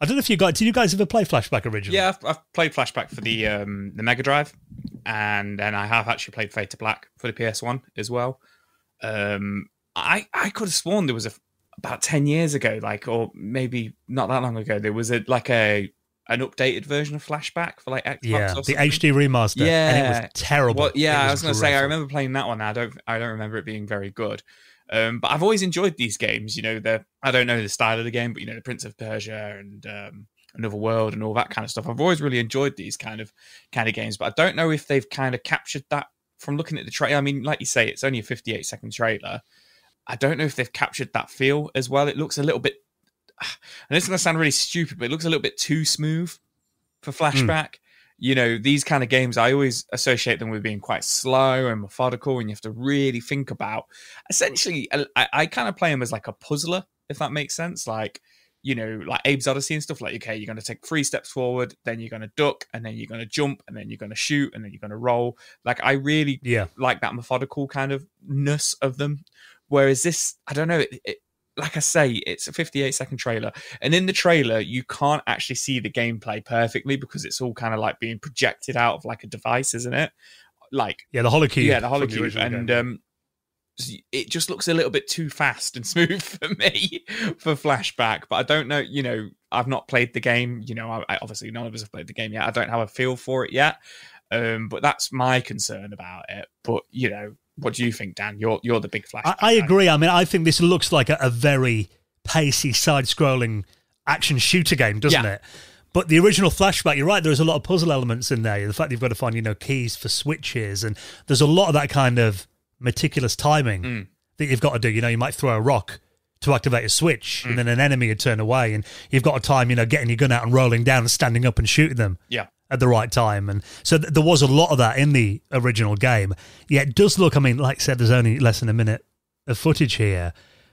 I don't know if did you guys ever play Flashback originally? Yeah, I've played Flashback for the Mega Drive, and then I have actually played Fade to Black for the PS1 as well. I could have sworn there was about 10 years ago, or maybe not that long ago, there was an updated version of Flashback for like Xbox. Yeah, or the something. HD remaster. Yeah, and it was terrible. Well, yeah, I was going to say, I dreadful. remember playing that one. I don't remember it being very good. But I've always enjoyed these games. You know, I don't know the style of the game, but you know, the Prince of Persia and Another World and all that kind of stuff. I've always really enjoyed these kind of games, but I don't know if they've kind of captured that from looking at the trailer. I mean, like you say, it's only a 58-second trailer. I don't know if they've captured that feel as well. It looks a little bit, and it's going to sound really stupid, but it looks a little bit too smooth for Flashback. You know, these kind of games, I always associate them with being quite slow and methodical, and you have to really think about. Essentially, I kind of play them as like a puzzler, if that makes sense. Like, you know, like Abe's Odyssey and stuff. Like, okay, you're going to take 3 steps forward, then you're going to duck, and then you're going to jump, and then you're going to shoot, and then you're going to roll. Like, I really like that methodical kind of ness of them. Whereas this, I don't know, like I say, it's a 58-second trailer. And in the trailer, you can't actually see the gameplay perfectly because it's all kind of like being projected out of like a device, isn't it? Like, the holocube. Yeah, the holocube. And it just looks a little bit too fast and smooth for me for Flashback. But I don't know, you know, I've not played the game. You know, I obviously none of us have played the game yet. I don't have a feel for it yet. But that's my concern about it. But, you know, what do you think, Dan? You're the big Flashback. I agree. I mean, I think this looks like a very pacey, side-scrolling action shooter game, doesn't it? But the original Flashback, you're right, there's a lot of puzzle elements in there. The fact that you've got to find, you know, keys for switches, and there's a lot of that kind of meticulous timing that you've got to do. You know, you might throw a rock to activate a switch, and then an enemy would turn away, and you've got a time, you know, getting your gun out and rolling down and standing up and shooting them. Yeah. At the right time. And so there was a lot of that in the original game. Yeah, it does look, I mean, like I said, there's only less than a minute of footage here,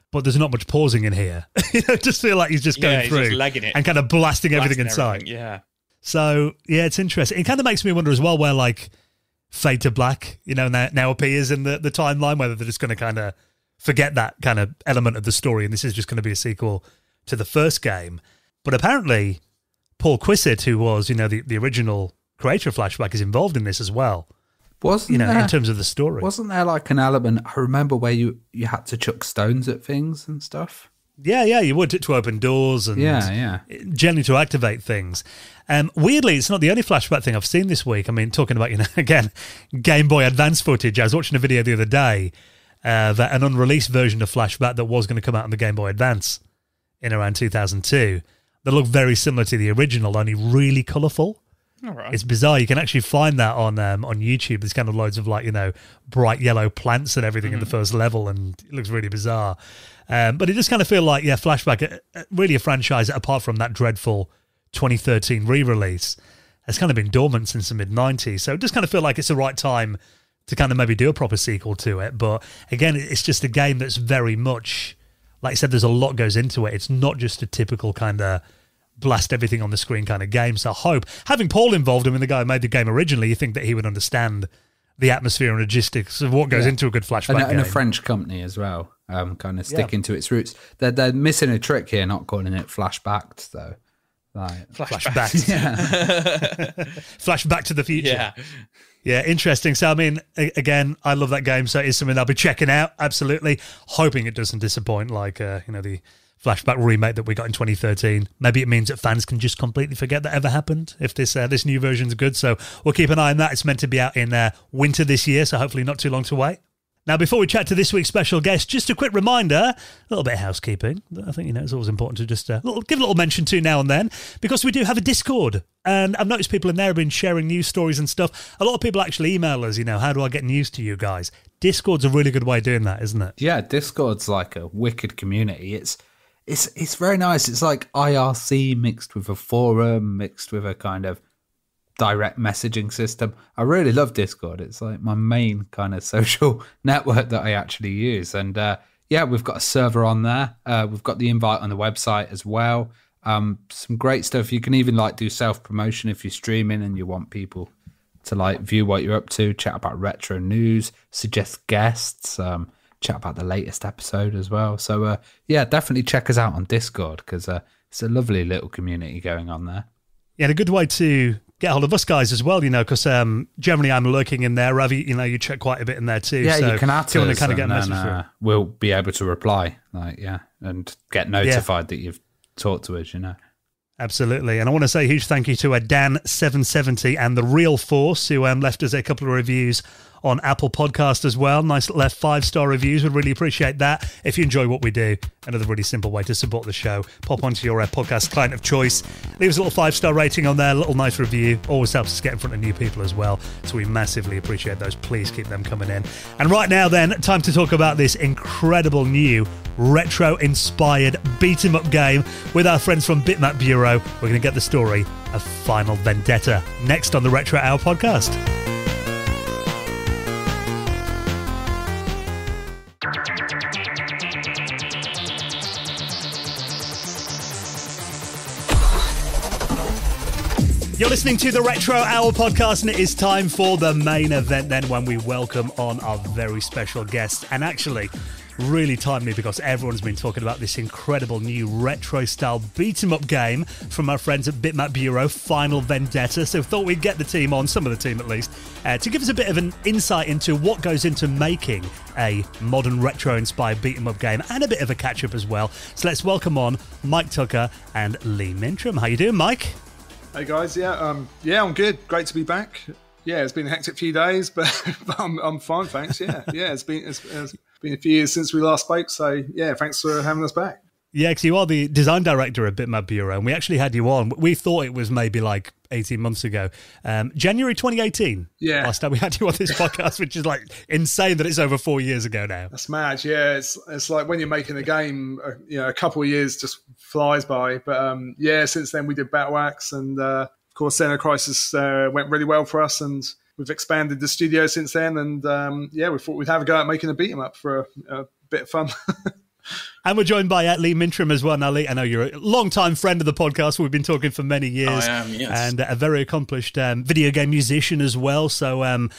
but there's not much pausing in here. You know, just feel like he's just going through just legging it and kind of blasting everything in sight. Yeah. So, yeah, it's interesting. It kind of makes me wonder as well where, like, Fade to Black, you know, now appears in the timeline, whether they're just going to kind of forget that kind of element of the story and this is just going to be a sequel to the first game. But apparently Paul Quissett, who was, you know, the original creator of Flashback, is involved in this as well. Wasn't there, in in terms of the story? Wasn't there like an element? I remember where you had to chuck stones at things and stuff. Yeah, you would to open doors and generally to activate things. Weirdly, it's not the only Flashback thing I've seen this week. I mean, talking about, you know, again, Game Boy Advance footage. I was watching a video the other day that an unreleased version of Flashback that was going to come out on the Game Boy Advance in around 2002. That look very similar to the original, only really colourful. All right. It's bizarre. You can actually find that on YouTube. There's kind of loads of, like, you know, bright yellow plants and everything in the first level, and it looks really bizarre. But it just kind of feel like, Flashback, really a franchise that, apart from that dreadful 2013 re-release, has kind of been dormant since the mid-90s. So it just kind of feel like it's the right time to kind of maybe do a proper sequel to it. But again, it's just a game that's very much, like I said, there's a lot goes into it. It's not just a typical kind of blast everything on the screen kind of game. So I hope, having Paul involved, I mean, the guy who made the game originally, you think that he would understand the atmosphere and logistics of what goes into a good Flashback game. And a French company as well. kind of sticking to its roots. They're missing a trick here, not calling it flashbacked though. Like Flashback. yeah. Flashback to the future. Yeah. Yeah, interesting. So, I mean, again, I love that game, so it is something I'll be checking out, absolutely. Hoping it doesn't disappoint like, the Flashback remake that we got in 2013. Maybe it means that fans can just completely forget that ever happened if this new version's good. So we'll keep an eye on that. It's meant to be out in winter this year, so hopefully not too long to wait. Now, before we chat to this week's special guest, just a quick reminder, a little bit of housekeeping. I think, it's always important to just give a little mention to now and then, because we do have a Discord. And I've noticed people in there have been sharing news stories and stuff. A lot of people actually email us, how do I get news to you guys? Discord's a really good way of doing that, isn't it? Yeah, Discord's like a wicked community. It's very nice. It's like IRC mixed with a forum, mixed with a kind of direct messaging system. I really love Discord. It's like my main kind of social network that I actually use. And we've got a server on there. We've got the invite on the website as well. Some great stuff. You can even do self-promotion if you're streaming and you want people to view what you're up to, chat about retro news, suggest guests, chat about the latest episode as well. So definitely check us out on Discord, because it's a lovely little community going on there. Yeah, and a good way to get hold of us guys as well, because generally I'm lurking in there. Ravi, you check quite a bit in there too. Yeah, so you can add if you want us to kind of get a and message through. we'll be able to reply, and get notified that you've talked to us, Absolutely. And I want to say a huge thank you to Dan770 and The Real Force, who left us a couple of reviews on Apple Podcast as well. Nice left 5-star reviews. We'd really appreciate that. If you enjoy what we do, another really simple way to support the show. Pop onto your podcast client of choice. Leave us a little 5-star rating on there, a little nice review. Always helps us get in front of new people as well. So we massively appreciate those. Please keep them coming in. And right now then, time to talk about this incredible new retro-inspired beat-em-up game with our friends from Bitmap Bureau. We're going to get the story of Final Vendetta next on the Retro Hour podcast. You're listening to the Retro Hour podcast, and it is time for the main event then, when we welcome on our very special guest. And actually, really timely, because everyone's been talking about this incredible new retro-style beat-em-up game from our friends at Bitmap Bureau, Final Vendetta. So thought we'd get the team on, some of the team at least, to give us a bit of an insight into what goes into making a modern retro-inspired beat-em-up game, and a bit of a catch-up as well. So let's welcome on Mike Tucker and Lee Mintram. How you doing, Mike? Hey guys, I'm good. Great to be back. Yeah, it's been a hectic few days, but I'm fine, thanks. Yeah, it's been a few years since we last spoke, so yeah, thanks for having us back. Yeah, because you are the design director at Bitmap Bureau, and we actually had you on. We thought it was maybe 18 months ago. January 2018. Yeah. Last time we had you on this podcast, which is insane that it's over 4 years ago now. That's mad. Yeah, it's like when you're making a game, a couple of years just flies by. But since then we did Battle Axe, and of course Xeno Crisis went really well for us, and we've expanded the studio since then. And we thought we'd have a go at making a beat 'em up for a bit of fun. And we're joined by Lee Mintram as well. Now, Lee, I know you're a long-time friend of the podcast. We've been talking for many years. I am, yes. And a very accomplished video game musician as well. So I'm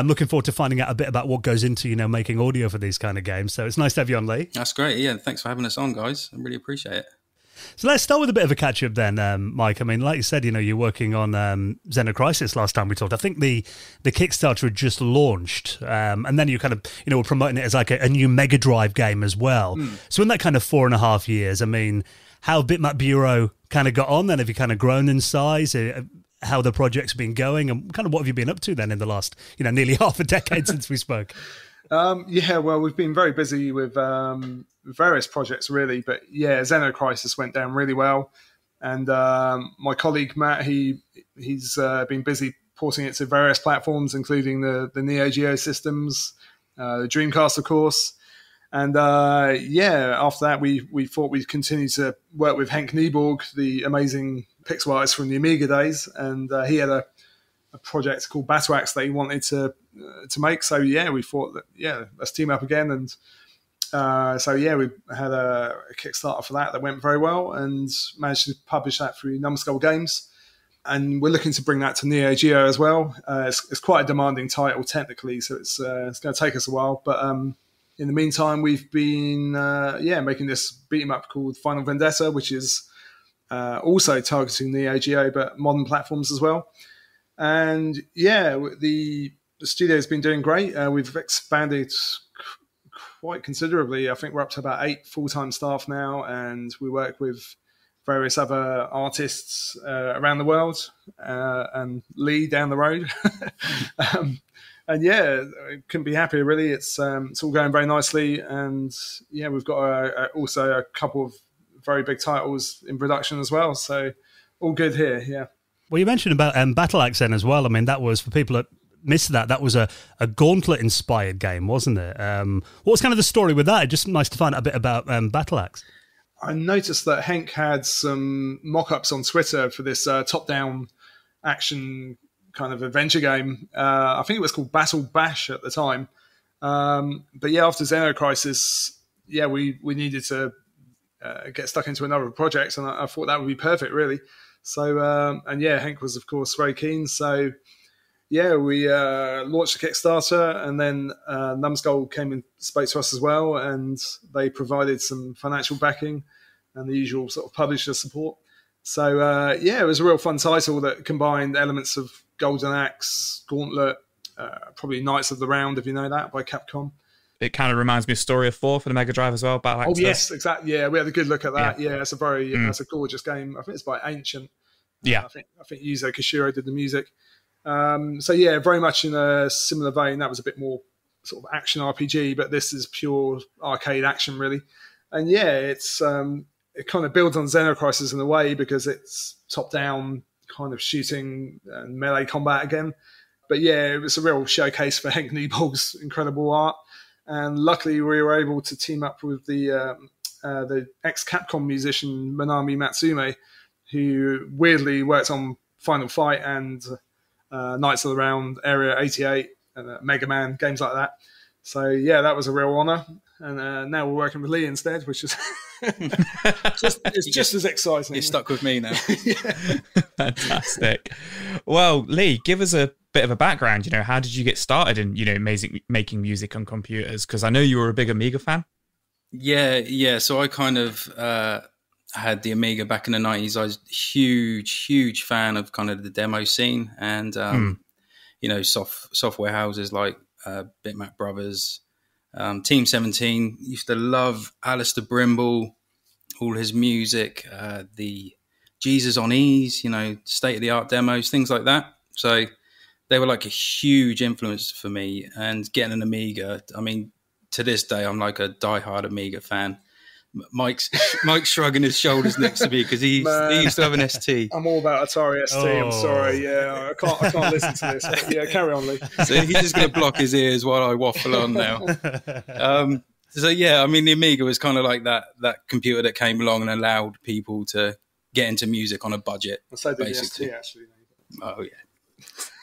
looking forward to finding out a bit about what goes into, making audio for these kind of games. So it's nice to have you on, Lee. That's great. Yeah, thanks for having us on, guys. I really appreciate it. So let's start with a bit of a catch-up then, Mike. I mean, like you said, you're working on Xeno Crisis last time we talked. I think the Kickstarter had just launched, and then you kind of, were promoting it as a new Mega Drive game as well. So in that kind of 4.5 years, I mean, how Bitmap Bureau kind of got on then? Have you kind of grown in size? How the project's been going? And kind of what have you been up to then in the last, nearly half a decade since we spoke? Well, we've been very busy with various projects, really. But yeah, Xeno Crisis went down really well. And my colleague, Matt, he's been busy porting it to various platforms, including the Neo Geo systems, the Dreamcast, of course. And after that, we thought we'd continue to work with Henk Nieborg, the amazing pixel artist from the Amiga days. And he had a project called Battle Axe that he wanted to make. So we thought that let's team up again, and we had a Kickstarter for that went very well, and managed to publish that through Numbskull Games, and we're looking to bring that to Neo Geo as well. It's quite a demanding title technically, so it's going to take us a while, but in the meantime, we've been making this beat 'em up called Final Vendetta, which is also targeting the AGO, but modern platforms as well. And yeah, the studio's been doing great. We've expanded quite considerably. I think we're up to about 8 full-time staff now, and we work with various other artists around the world, and Lee down the road. And yeah, I couldn't be happier, really. It's all going very nicely. And yeah, we've got also a couple of very big titles in production as well. So all good here, yeah. Well, you mentioned about Battle Axe then as well. I mean, that was, for people that missed that was a Gauntlet-inspired game, wasn't it? What was kind of the story with that? It's just nice to find out a bit about Battle Axe. I noticed that Henk had some mock-ups on Twitter for this top-down action kind of adventure game. I think it was called Battle Bash at the time. But yeah, after Xenocrisis, yeah, we needed to get stuck into another project, and I thought that would be perfect, really. So, and yeah, Henk was, of course, very keen. So, yeah, we launched a Kickstarter, and then Numskull came and spoke to us as well, and they provided some financial backing and the usual sort of publisher support. So, yeah, it was a real fun title that combined elements of Golden Axe, Gauntlet, probably Knights of the Round, if you know that, by Capcom. It kind of reminds me of Story of 4 for the Mega Drive as well. Battle Axe. Oh, yes, exactly. Yeah, we had a good look at that. Yeah, it's a very, it's a gorgeous game. I think it's by Ancient. Yeah. I think Yuzo Koshiro did the music. So yeah, very much in a similar vein. That was a bit more sort of action RPG, but this is pure arcade action, really. And yeah, it's it kind of builds on Xenocrisis in a way, because it's top-down kind of shooting and melee combat again. But yeah, it was a real showcase for Henk Niebull's incredible art. And luckily, we were able to team up with the ex-Capcom musician Manami Matsume, who weirdly worked on Final Fight and Knights of the Round, Area 88, and Mega Man, games like that. So yeah, that was a real honour. And now we're working with Lee instead, which is just as exciting. You're stuck with me now. Fantastic. Well, Lee, give us a bit of a background. You know, how did you get started in making music on computers? Because I know you were a big Amiga fan. Yeah. So I kind of had the Amiga back in the 90s. I was huge fan of kind of the demo scene, and software houses like Bitmap Brothers, Team 17. Used to love Alistair Brimble, all his music, the Jesus on Ease, state-of-the-art demos, things like that. So they were like a huge influence for me. And getting an Amiga, I mean, to this day, I'm like a diehard Amiga fan. Mike's shrugging his shoulders next to me because he used to have an ST. I'm all about Atari ST. I'm sorry. Yeah, I can't listen to this. But yeah, carry on, Lee. So he's just going to block his ears while I waffle on now. So yeah, I mean, the Amiga was kind of like that computer that came along and allowed people to get into music on a budget. So did basically. the ST, actually. Oh yeah.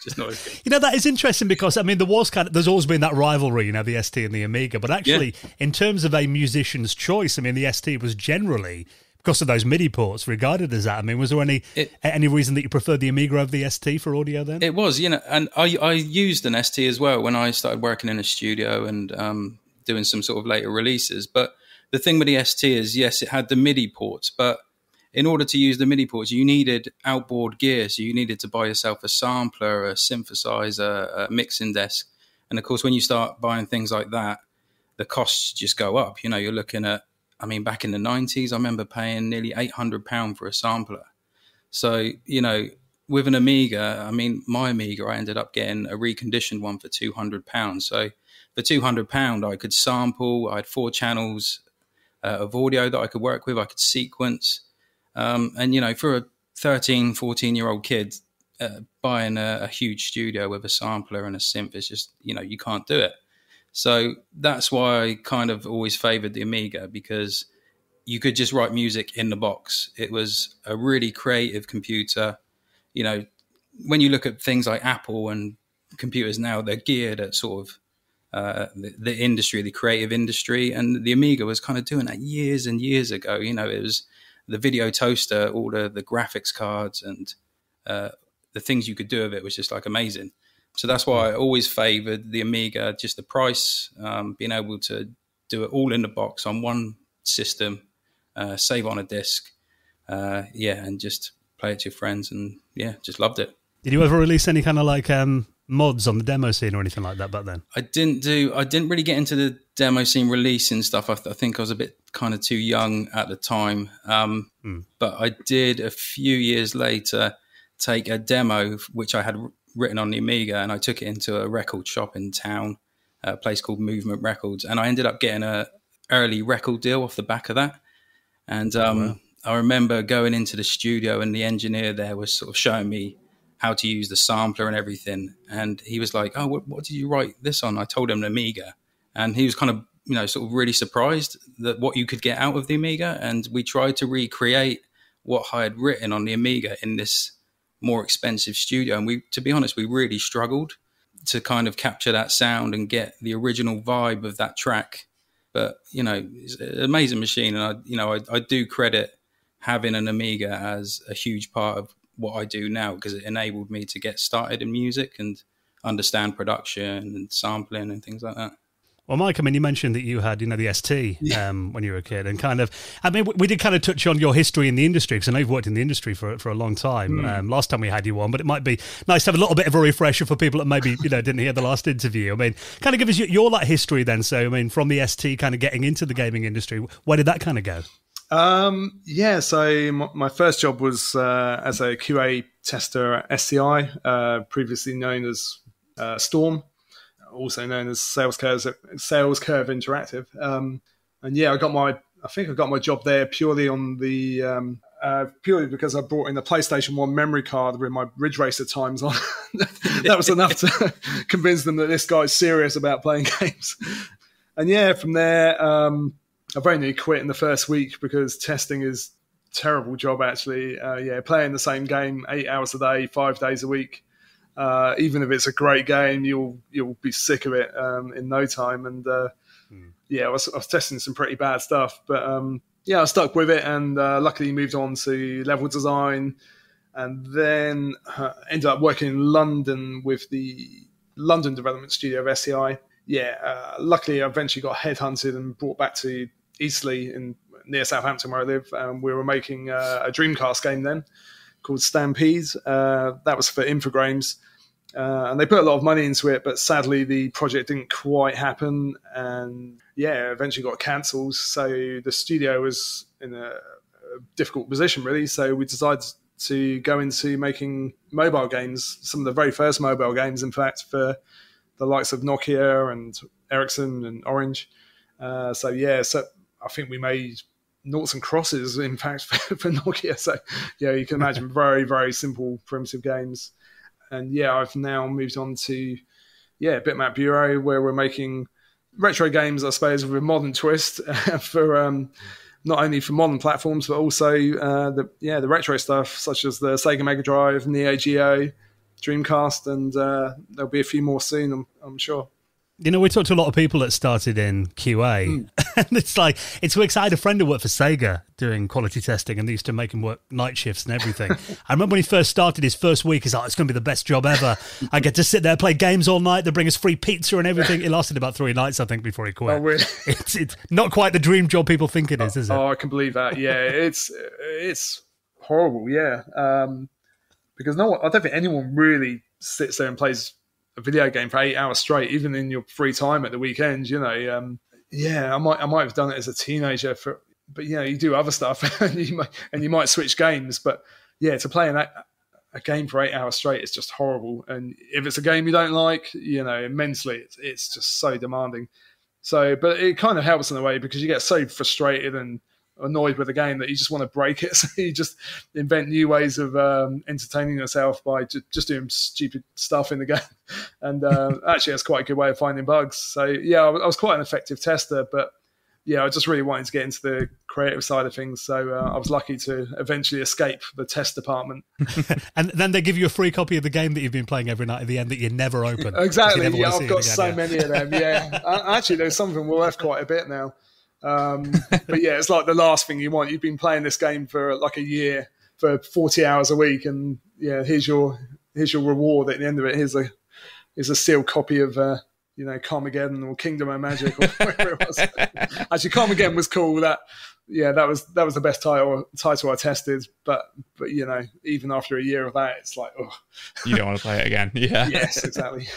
Just not as good. That is interesting, because I mean, there's always been that rivalry, the ST and the Amiga. But actually, in terms of a musician's choice, I mean, the ST was generally, because of those MIDI ports, regarded as that. I mean, was there any reason that you preferred the Amiga over the ST for audio then? It was, and I used an ST as well when I started working in a studio and doing some sort of later releases. But the thing with the ST is, yes, it had the MIDI ports, but in order to use the MIDI ports, you needed outboard gear. So you needed to buy yourself a sampler, a synthesizer, a mixing desk. And of course, when you start buying things like that, the costs just go up. You're looking at, I mean, back in the 90s, I remember paying nearly £800 for a sampler. So, with an Amiga, I mean, my Amiga, I ended up getting a reconditioned one for £200. So for £200, I could sample. I had 4 channels of audio that I could work with. I could sequence. And, for a 13, 14-year-old kid, buying a huge studio with a sampler and a synth is just, you can't do it. So that's why I kind of always favored the Amiga, because you could just write music in the box. It was a really creative computer. When you look at things like Apple and computers now, they're geared at sort of the industry, the creative industry. And the Amiga was kind of doing that years and years ago. It was the video toaster, all the graphics cards and the things you could do with it was just like amazing. So that's why I always favored the Amiga, just the price, being able to do it all in the box on one system, save on a disc, and just play it to your friends, and just loved it. Did you ever release any kind of like mods on the demo scene or anything like that back then? I didn't really get into the demo scene releasing stuff. I think I was a bit kind of too young at the time. But I did a few years later take a demo which I had written on the Amiga, and I took it into a record shop in town, a place called Movement Records, and I ended up getting a early record deal off the back of that. And I remember going into the studio, and the engineer there was sort of showing me how to use the sampler and everything. And he was like, "Oh, what did you write this on?" I told him the Amiga. And he was kind of, sort of really surprised that what you could get out of the Amiga. And we tried to recreate what I had written on the Amiga in this more expensive studio. And to be honest, we really struggled to kind of capture that sound and get the original vibe of that track. But, it's an amazing machine. And I do credit having an Amiga as a huge part of what I do now, because it enabled me to get started in music and understand production and sampling and things like that. Well, Mike, I mean, you mentioned that you had, the ST when you were a kid, and kind of, I mean, we did kind of touch on your history in the industry, because I know you've worked in the industry for a long time. Last time we had you on, but it might be nice to have a little bit of a refresher for people that maybe, didn't hear the last interview. I mean, kind of give us your like history then. So, I mean, from the ST kind of getting into the gaming industry, where did that kind of go? So my first job was as a QA tester at SCI, previously known as Storm, also known as Sales Curve Interactive. I think I got my job there purely on the purely because I brought in a PlayStation 1 memory card with my Ridge Racer times on. That was enough to convince them that this guy's serious about playing games. And from there, I very nearly quit in the first week because testing is a terrible job, actually. Playing the same game 8 hours a day, 5 days a week. Even if it's a great game, you'll be sick of it in no time. And I was testing some pretty bad stuff, but I stuck with it, and luckily moved on to level design, and then ended up working in London with the London development studio of SCI. Luckily I eventually got headhunted and brought back to Eastleigh near Southampton, where I live. We were making a Dreamcast game then called Stampede. That was for Infogrames. And they put a lot of money into it, but sadly the project didn't quite happen, and eventually got cancelled. So the studio was in a difficult position, really. So we decided to go into making mobile games, some of the very first mobile games, in fact, for the likes of Nokia and Ericsson and Orange. So I think we made noughts and crosses, in fact, for Nokia. So you can imagine very, very simple, primitive games. And I've now moved on to Bitmap Bureau, where we're making retro games, I suppose, with a modern twist for not only for modern platforms, but also the retro stuff, such as the Sega Mega Drive, Neo Geo, Dreamcast, and there'll be a few more soon, I'm sure. We talked to a lot of people that started in QA, and it's weird. I had a friend who worked for Sega doing quality testing, and they used to make him work night shifts and everything. I remember when he first started, his first week, he's like, "It's going to be the best job ever. I get to sit there, play games all night. They bring us free pizza and everything." It lasted about 3 nights, I think, before he quit. Oh, really? It's not quite the dream job people think it is it? Oh, I can believe that. Yeah, it's horrible. Yeah, because I don't think anyone really sits there and plays a video game for 8 hours straight, even in your free time at the weekend. I might have done it as a teenager, but you do other stuff, and you might switch games. But to play a game for 8 hours straight is just horrible. And if it's a game you don't like, mentally it's just so demanding. So, but it kind of helps in a way, because you get so frustrated and annoyed with the game that you just want to break it. So you just invent new ways of entertaining yourself by just doing stupid stuff in the game. And actually, that's quite a good way of finding bugs. So I was quite an effective tester, but I just really wanted to get into the creative side of things. So I was lucky to eventually escape the test department. And then they give you a free copy of the game that you've been playing every night at the end that you never open. Exactly. I've got so many of them. Actually, there's some of them worth quite a bit now. But it's like the last thing you want. You've been playing this game for like a year, for 40 hours a week, and here's your reward at the end of it. Here's a sealed copy of Carmageddon or Kingdom of Magic or whatever it was. Actually, Carmageddon was cool. That was the best title I tested. But even after a year of that, it's like, oh, you don't want to play it again. Yeah. Yes, exactly.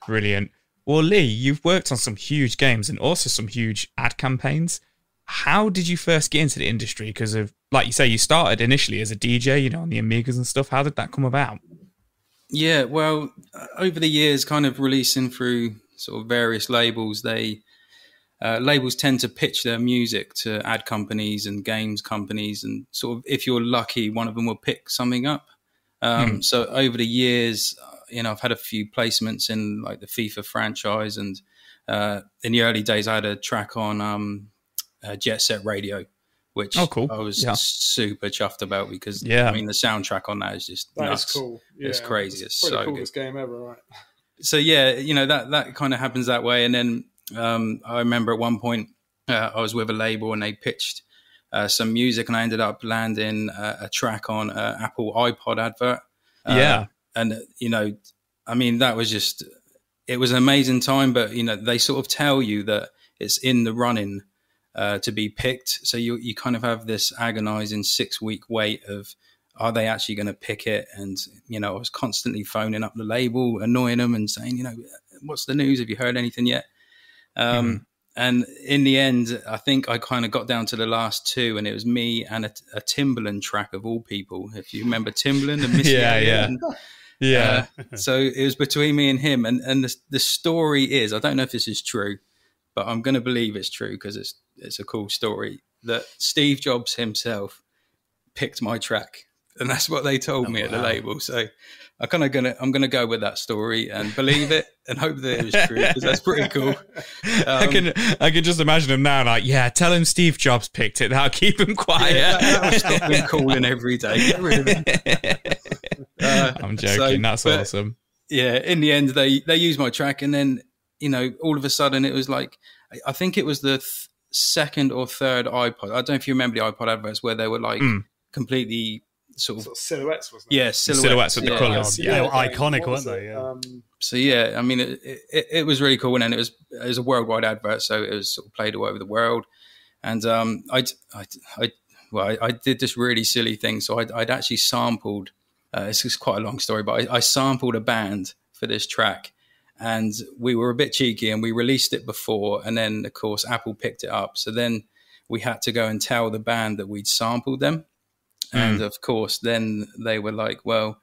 Brilliant. Well, Lee, you've worked on some huge games and also some huge ad campaigns. How did you first get into the industry? Because of, like you say, you started initially as a DJ, on the Amigas and stuff. How did that come about? Yeah, well, over the years, kind of releasing through sort of various labels, labels tend to pitch their music to ad companies and games companies, and sort of, if you're lucky, one of them will pick something up. So over the years, I've had a few placements in like the FIFA franchise, and in the early days, I had a track on Jet Set Radio, which cool. I was super chuffed about because the soundtrack on that is just nuts. Is cool. Yeah, it's crazy. It's probably so the coolest good. game ever, right? So that kind of happens that way. And then I remember at one point I was with a label and they pitched some music, and I ended up landing a track on an Apple iPod advert. And that was just, it was an amazing time. But they sort of tell you that it's in the running to be picked. So you kind of have this agonizing 6-week wait of, are they actually going to pick it? And, I was constantly phoning up the label, annoying them and saying, what's the news? Have you heard anything yet? And in the end, I think I kind of got down to the last two, and it was me and a Timbaland track of all people. If you remember Timbaland and Missy Elliott. Yeah. So it was between me and him. And the story is, I don't know if this is true, but I'm going to believe it's true because it's a cool story, that Steve Jobs himself picked my track, and that's what they told me at the label. So I'm gonna go with that story and believe it and hope that it was true, because that's pretty cool. I can just imagine him now, like, tell him Steve Jobs picked it. That'll keep him quiet. That will stop him calling every day. Get rid of him. I'm joking. That's awesome. Yeah, in the end, they used my track, and then all of a sudden it was like, I think it was the second or third iPod. I don't know if you remember the iPod adverts where they were like completely sort of silhouettes, wasn't it? Yeah, silhouettes with the colours. Yeah, they were iconic, weren't they? Yeah. So yeah, it was really cool, and then it was a worldwide advert, so it was sort of played all over the world. And I did this really silly thing. So I'd actually sampled. This is quite a long story, but I sampled a band for this track. And we were a bit cheeky and we released it before. And then, of course, Apple picked it up. So then we had to go and tell the band that we'd sampled them. And, of course, then they were like, well,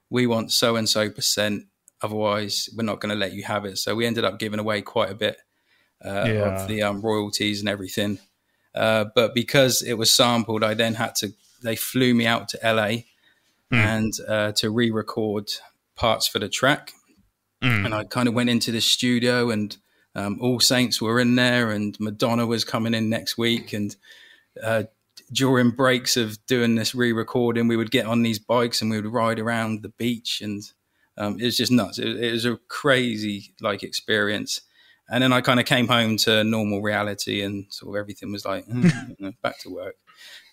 we want so-and-so %. Otherwise, we're not going to let you have it. So we ended up giving away quite a bit of the royalties and everything. But because it was sampled, I then they flew me out to LA and to re-record parts for the track. And I kind of went into the studio, and All Saints were in there, and Madonna was coming in next week. And during breaks of doing this re-recording, we would get on these bikes and we would ride around the beach, and it was just nuts. It was a crazy experience. And then I kind of came home to normal reality, and sort of everything was like back to work.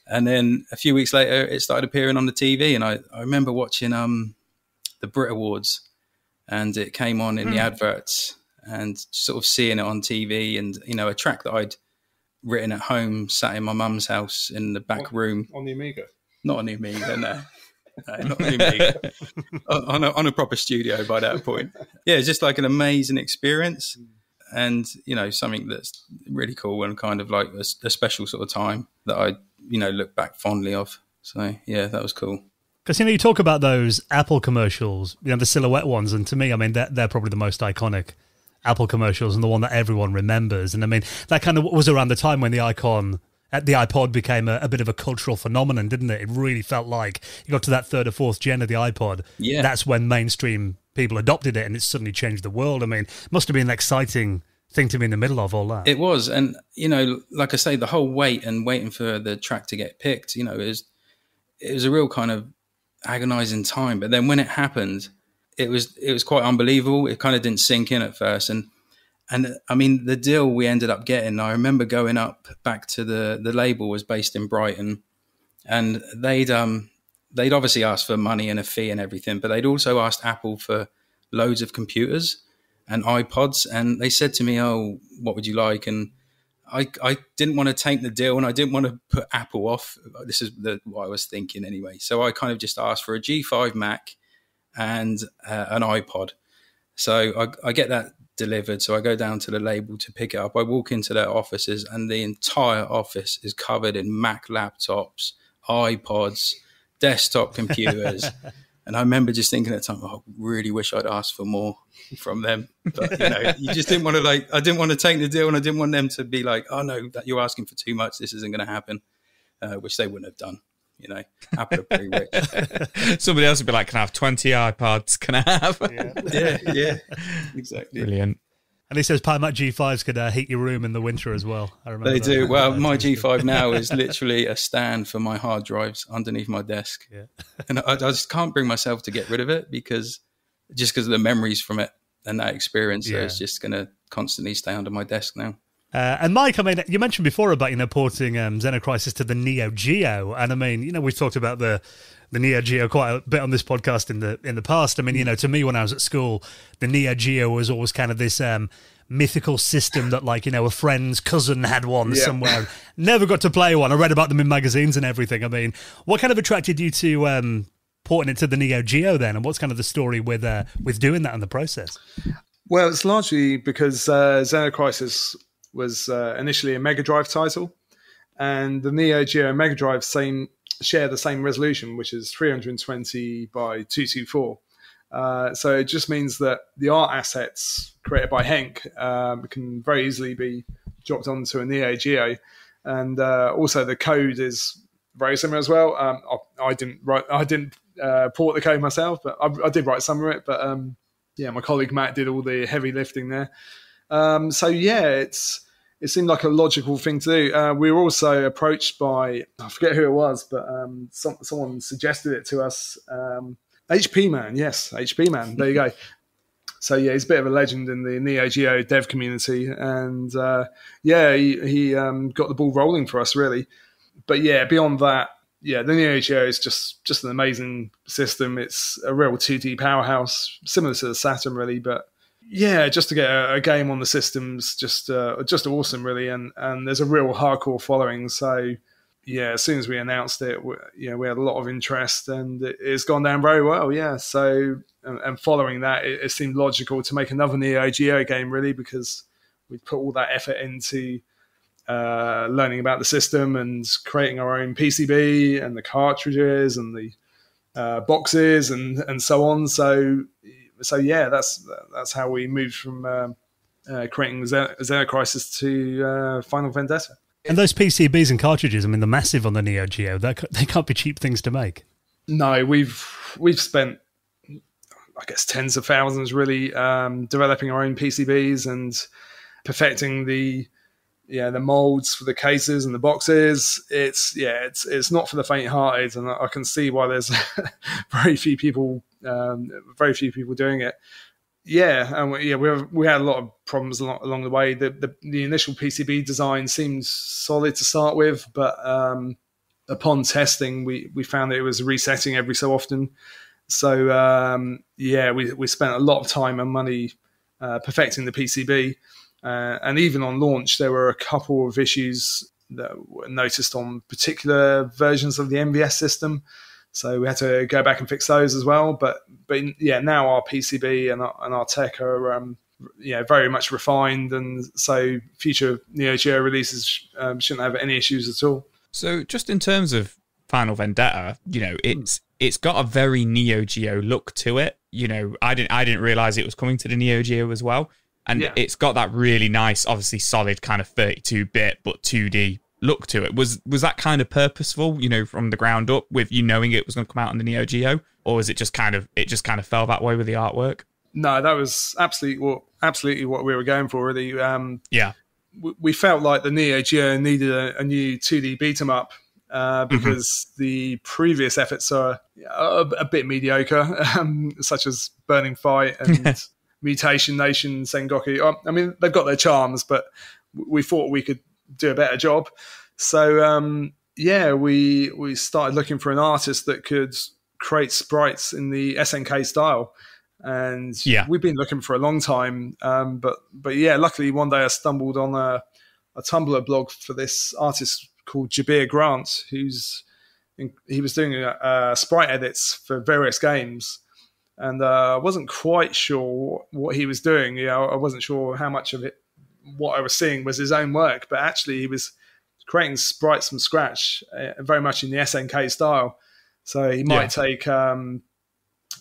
And then a few weeks later, it started appearing on the TV, and I remember watching the Brit Awards. And it came on in the adverts, and sort of seeing it on TV, and a track that I'd written at home, sat in my mum's house in the back room. On the Amiga? Not on the Amiga, no. Not on the Amiga. on a proper studio by that point. Yeah, it's just like an amazing experience, and something that's really cool, and kind of like a special sort of time that I look back fondly of. So yeah, that was cool. Because, you talk about those Apple commercials, the silhouette ones, and to me, they're probably the most iconic Apple commercials and the one that everyone remembers. And that kind of was around the time when the iPod became a bit of a cultural phenomenon, didn't it? It really felt like you got to that third or fourth gen of the iPod. Yeah. That's when mainstream people adopted it, and it suddenly changed the world. Must have been an exciting thing to be in the middle of all that. It was. And, like I say, the whole waiting for the track to get picked, it was a real kind of agonizing time. But then when it happened, it was quite unbelievable. It kind of didn't sink in at first. And the deal we ended up getting, I remember going up back to the label was based in Brighton, and they'd obviously asked for money and a fee and everything, but they'd also asked Apple for loads of computers. and iPods, and they said to me, "Oh, what would you like?" And I didn't want to take the deal, and I didn't want to put Apple off. This is what I was thinking anyway. So I kind of just asked for a G5 Mac and an iPod. So I get that delivered. So I go down to the label to pick it up. I walk into their offices, and the entire office is covered in Mac laptops, iPods, desktop computers. And I remember just thinking at the time, I really wish I'd asked for more from them. But, you just didn't want to I didn't want to take the deal, and I didn't want them to be like, oh no, that you're asking for too much. This isn't going to happen, which they wouldn't have done. Apple are pretty rich. Somebody else would be like, can I have 20 iPods? Can I have? Yeah, exactly. Brilliant. And he says Pi Mac G5s could heat your room in the winter as well. I remember they that. do. Well, my G5 now is literally a stand for my hard drives underneath my desk. Yeah. And I just can't bring myself to get rid of it because of the memories from it and that experience. So it's just going to constantly stay under my desk now. And Mike, I mean, you mentioned before about, porting Xenocrisis to the Neo Geo. And I mean, we've talked about the Neo Geo quite a bit on this podcast in the past. I mean, to me, when I was at school, the Neo Geo was always kind of this mythical system that, like, a friend's cousin had one somewhere. Never got to play one. I read about them in magazines and everything. I mean, what kind of attracted you to porting it to the Neo Geo then? And what's kind of the story with doing that in the process? Well, it's largely because Xenocrisis was initially a Mega Drive title, and the Neo Geo and Mega Drive share the same resolution, which is 320 by 224. So it just means that the art assets created by Henk can very easily be dropped onto a Neo Geo, and also the code is very similar as well. I didn't port the code myself, but I did write some of it. But my colleague Matt did all the heavy lifting there. It seemed like a logical thing to do. We were also approached by, I forget who it was, but someone suggested it to us. HP Man, yes, HP Man. There you go. So he's a bit of a legend in the Neo Geo dev community, and he got the ball rolling for us really. But beyond that, the Neo Geo is just an amazing system. It's a real 2D powerhouse, similar to the Saturn really, but. Yeah, just to get a game on the system's just awesome, really, and there's a real hardcore following. So, as soon as we announced it, we had a lot of interest, and it's gone down very well. Yeah, so and following that, it seemed logical to make another Neo Geo game, really, because we put all that effort into learning about the system and creating our own PCB and the cartridges and the boxes and so on. So that's how we moved from creating Xenocrisis to Final Vendetta. And those PCBs and cartridges, I mean, they're massive on the Neo Geo. They can't be cheap things to make. No, we've spent, I guess, tens of thousands really developing our own PCBs and perfecting the molds for the cases and the boxes. It's not for the faint-hearted, and I can see why there's very few people doing it. We had a lot of problems along the way. The initial PCB design seemed solid to start with, but upon testing, we found that it was resetting every so often. So we spent a lot of time and money perfecting the PCB. And even on launch, there were a couple of issues that were noticed on particular versions of the MVS system. So we had to go back and fix those as well. But now our PCB and our tech are very much refined, and so future Neo Geo releases shouldn't have any issues at all. So just in terms of Final Vendetta, it's got a very Neo Geo look to it. I didn't realize it was coming to the Neo Geo as well. And it's got that really nice, obviously solid kind of 32-bit but 2D look to it. Was that kind of purposeful, from the ground up, with you knowing it was going to come out on the Neo Geo, or was it just kind of fell that way with the artwork? No, that was absolutely what we were going for, really. We felt like the Neo Geo needed a new 2D beat 'em up because the previous efforts are a bit mediocre, such as Burning Fight and Mutation Nation, Sengoku. I mean, they've got their charms, but we thought we could do a better job. So, we started looking for an artist that could create sprites in the SNK style. And Yeah. we've been looking for a long time. But yeah, luckily one day I stumbled on a Tumblr blog for this artist called Jabir Grant, he was doing sprite edits for various games. And I wasn't quite sure what he was doing. I wasn't sure how much of it, what I was seeing was his own work, but actually he was creating sprites from scratch, very much in the SNK style. So he might take one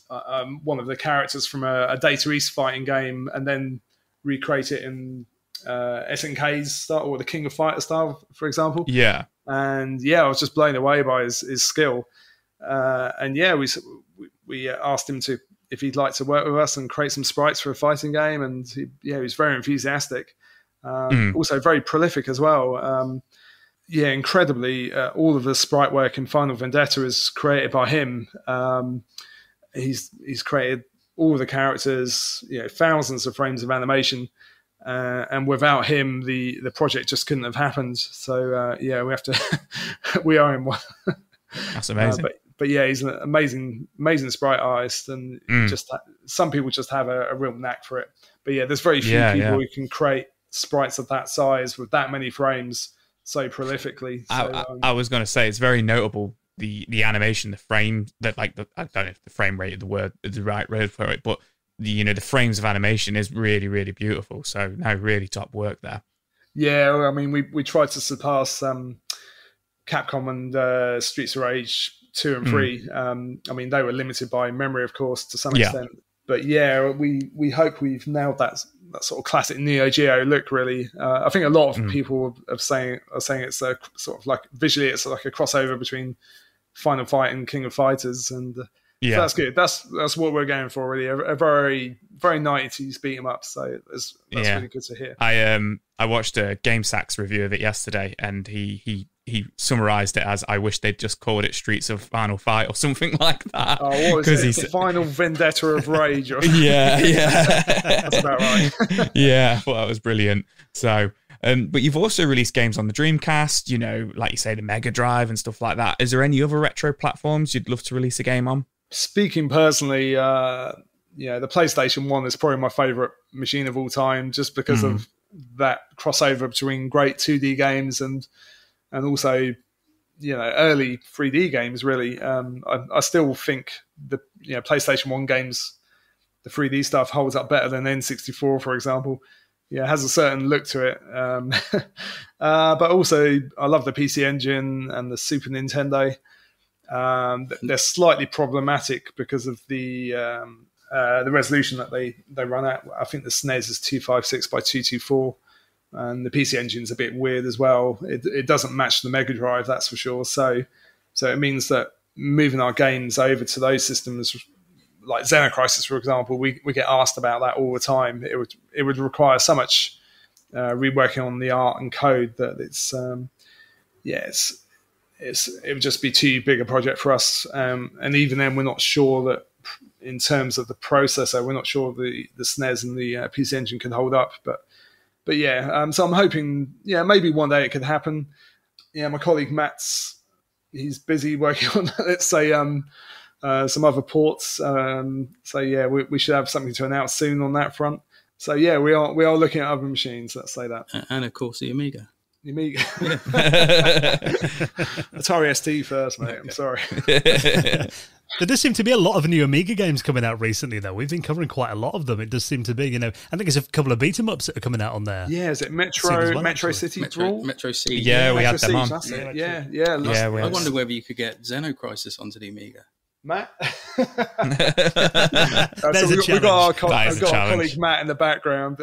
of the characters from a Data East fighting game and then recreate it in SNK's style, or the King of Fighters style, for example. Yeah. And yeah, I was just blown away by his skill. And yeah, we asked him if he'd like to work with us and create some sprites for a fighting game. And he was very enthusiastic. Also very prolific as well. Incredibly, all of the sprite work in Final Vendetta is created by him. He's created all of the characters, thousands of frames of animation. And without him, the project just couldn't have happened. So we have to, we owe him one. That's amazing. But yeah, he's an amazing sprite artist, and just some people just have a real knack for it. But yeah, there's very few people who can create sprites of that size with that many frames so prolifically. So, I was going to say it's very notable, the animation, the frame, that I don't know if the frame rate is the right word for it, but the frames of animation is really, really beautiful. So no, really top work there. Yeah, I mean, we tried to surpass Capcom and Streets of Rage 2 and 3. I mean, they were limited by memory, of course, to some extent. But yeah, we hope we've nailed that sort of classic Neo Geo look. Really, I think a lot of people are saying it's a sort of like visually, it's like a crossover between Final Fight and King of Fighters, and so that's good. That's what we're going for, really. A very, very 90s beat 'em up. So that's really good to hear. I watched a GameSax review of it yesterday, and he summarized it as, I wish they'd just called it Streets of Final Fight or something like that. Oh, what was it? The Final Vendetta of Rage. Or yeah. That's about right. Yeah, I thought that was brilliant. So, but you've also released games on the Dreamcast, like you say, the Mega Drive and stuff like that. Is there any other retro platforms you'd love to release a game on? Speaking personally, the PlayStation 1 is probably my favorite machine of all time, just because of that crossover between great 2D games and also, early 3D games, really. I still think the PlayStation 1 games, the 3D stuff holds up better than N64, for example. Yeah, it has a certain look to it. But also, I love the PC Engine and the Super Nintendo. They're slightly problematic because of the resolution that they run at. I think the SNES is 256 by 224. And the PC Engine's a bit weird as well. It doesn't match the Mega Drive, that's for sure. So it means that moving our games over to those systems, like Xenocrisis, for example, we get asked about that all the time. It would require so much reworking on the art and code that it would just be too big a project for us. And even then, we're not sure that in terms of the processor, we're not sure the SNES and the PC Engine can hold up. But yeah, so I'm hoping, maybe one day it could happen. Yeah, my colleague Matt's, he's busy working on, let's say, some other ports. So yeah, we should have something to announce soon on that front. So yeah, we are looking at other machines. Let's say that, and of course the Amiga. The Amiga, Atari ST first, mate. I'm sorry. There does seem to be a lot of new Amiga games coming out recently, though. We've been covering quite a lot of them. It does seem to be, I think there's a couple of beat 'em ups that are coming out on there. Yeah, is it Metro City Brawl? Metro Siege. Yeah, we had them on. That's it. Yeah. I wonder whether you could get Xenocrisis onto the Amiga. Matt, There's a challenge. We've got our colleague Matt in the background.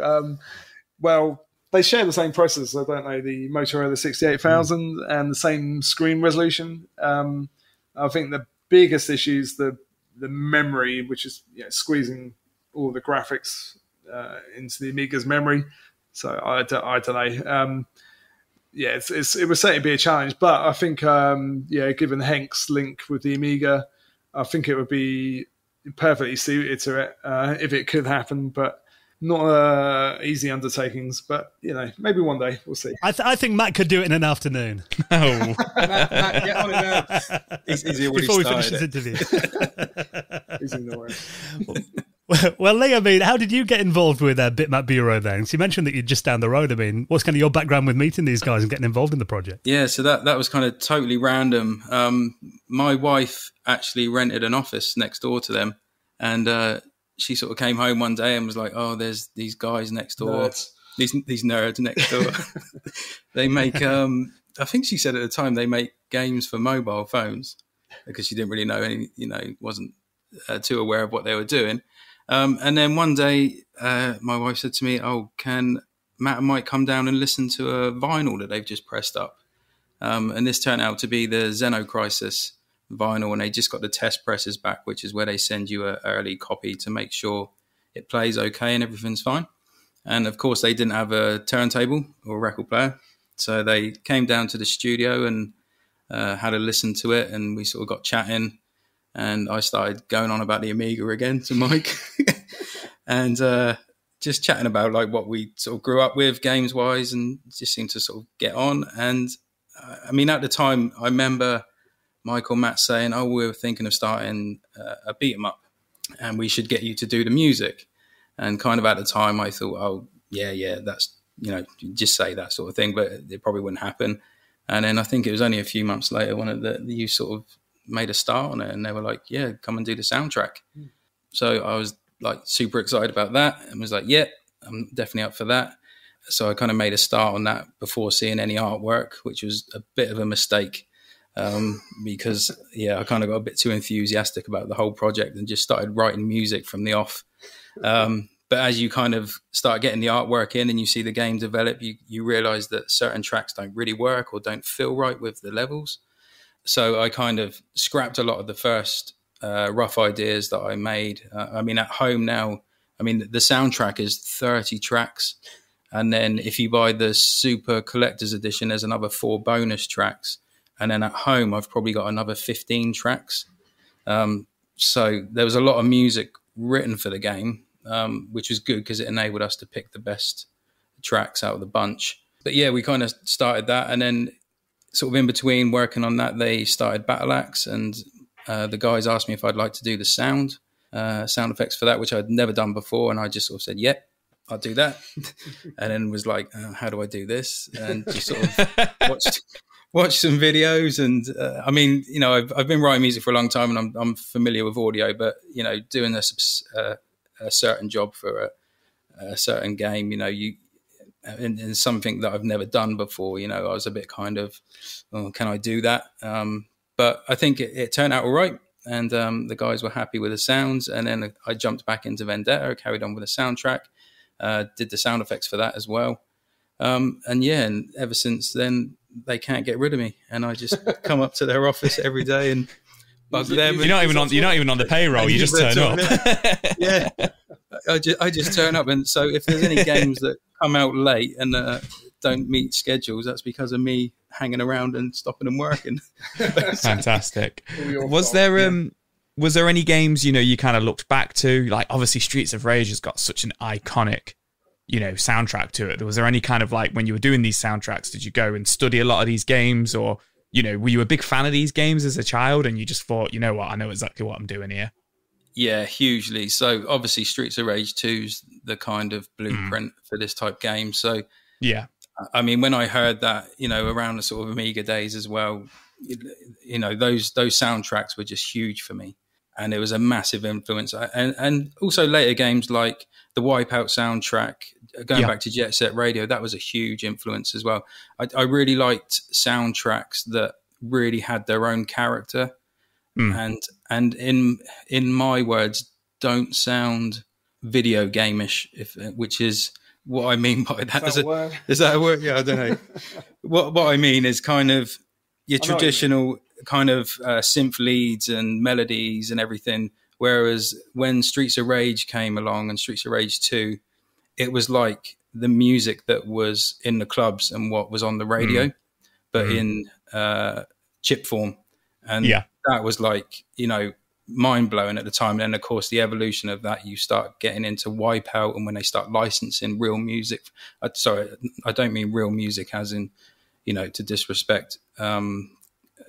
Well, they share the same processor, don't they? The Motorola 68000 and the same screen resolution. I think the biggest issue is the memory, which is squeezing all the graphics into the Amiga's memory. So I don't know. It would certainly be a challenge, but I think given Henk's link with the Amiga, I think it would be perfectly suited to it if it could happen. But not easy undertakings, but maybe one day we'll see. I think Matt could do it in an afternoon. Oh, Matt, get on it now. He's already Before we started finish this interview. He's in the way. Well, Lee, I mean, how did you get involved with Bitmap Bureau then? So you mentioned that you're just down the road. I mean, what's kind of your background with meeting these guys and getting involved in the project? Yeah, so that was kind of totally random. My wife actually rented an office next door to them, and she sort of came home one day and was like, "Oh, there's these guys next door, these nerds next door. They make, I think she said at the time they make games for mobile phones, because she didn't really know any, wasn't too aware of what they were doing." And then one day, my wife said to me, "Oh, can Matt and Mike come down and listen to a vinyl that they've just pressed up?" And this turned out to be the Xenocrisis vinyl, and they just got the test presses back, which is where they send you an early copy to make sure it plays okay and everything's fine. And of course, they didn't have a turntable or a record player, so they came down to the studio and had a listen to it, and we sort of got chatting. And I started going on about the Amiga again to Mike and just chatting about like what we sort of grew up with games wise, and just seemed to sort of get on. And I mean, at the time, I remember Michael, Matt saying, "Oh, we were thinking of starting a beat 'em up and we should get you to do the music." And kind of at the time I thought, "Oh, yeah, that's, just say that sort of thing," but it probably wouldn't happen. And then I think it was only a few months later when you sort of made a start on it, and they were like, "Yeah, come and do the soundtrack." So I was like super excited about that and was like, "Yeah, I'm definitely up for that." So I kind of made a start on that before seeing any artwork, which was a bit of a mistake, because I kind of got a bit too enthusiastic about the whole project and just started writing music from the off. But as you kind of start getting the artwork in and you see the game develop, you realize that certain tracks don't really work or don't feel right with the levels. So I kind of scrapped a lot of the first rough ideas that I made. I mean, at home now, the soundtrack is 30 tracks. And then if you buy the Super Collector's Edition, there's another 4 bonus tracks. And then at home, I've probably got another 15 tracks. So there was a lot of music written for the game, which was good because it enabled us to pick the best tracks out of the bunch. But yeah, we kind of started that, and then sort of in between working on that, they started Battle Axe, and the guys asked me if I'd like to do the sound effects for that, which I'd never done before. And I just sort of said, "Yep, I'll do that." And then was like, "How do I do this?" And just sort of watched some videos. And I've been writing music for a long time, and I'm familiar with audio, but doing a certain job for a certain game, and something that I've never done before, I was a bit kind of, "Oh, can I do that?" But I think it turned out all right. And the guys were happy with the sounds. And then I jumped back into Vendetta, carried on with the soundtrack, did the sound effects for that as well. And ever since then, they can't get rid of me. And I just come up to their office every day and bug them. You're not even on the payroll. You just turn up. Yeah. I just turn up. And so if there's any games that come out late and don't meet schedules, that's because of me hanging around and stopping them working. Fantastic. Was there any games you kind of looked back to, like obviously Streets of Rage has got such an iconic soundtrack to it? Was there any kind of, like, when you were doing these soundtracks, did you go and study a lot of these games, or were you a big fan of these games as a child and you just thought, "You know what, I know exactly what I'm doing here"? Yeah, hugely. So obviously Streets of Rage 2's the kind of blueprint for this type game. So yeah, I mean, when I heard that, around the sort of Amiga days as well, those soundtracks were just huge for me. And it was a massive influence. And also later games like the Wipeout soundtrack, going back to Jet Set Radio, that was a huge influence as well. I really liked soundtracks that really had their own character. And in my words, don't sound video game-ish, which is what I mean by that. Is that a word? Yeah, I don't know. What I mean is kind of your traditional kind of synth leads and melodies and everything. Whereas when Streets of Rage came along and Streets of Rage 2, it was like the music that was in the clubs and what was on the radio, but in chip form. And that was like, mind blowing at the time. And then of course the evolution of that, you start getting into Wipeout, and when they start licensing real music, sorry, I don't mean real music as in, to disrespect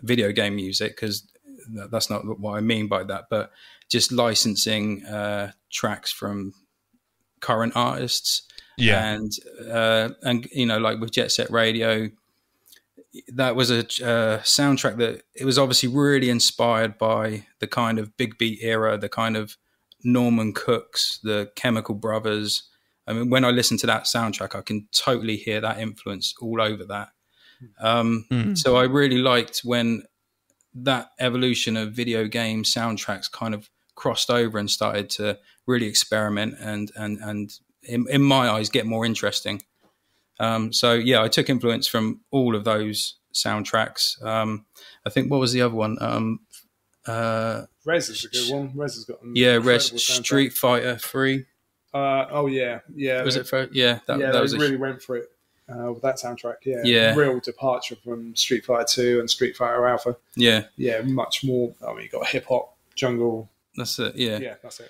video game music, because that's not what I mean by that, but just licensing tracks from current artists. And you know, like with Jet Set Radio, that was a soundtrack that it was obviously really inspired by the kind of big beat era, the kind of Norman Cooks, the Chemical Brothers. I mean, when I listen to that soundtrack, I can totally hear that influence all over that. So I really liked when that evolution of video game soundtracks kind of crossed over and started to really experiment and in my eyes get more interesting. So yeah, I took influence from all of those soundtracks. I think, what was the other one? Rez is a good one. Rez has got Rez, Street Fighter 3. Oh yeah. Was it for? Yeah, that was really went for it with that soundtrack. Yeah, real departure from Street Fighter 2 and Street Fighter Alpha. Yeah, much more. I mean, you got hip hop, jungle. That's it. Yeah, that's it.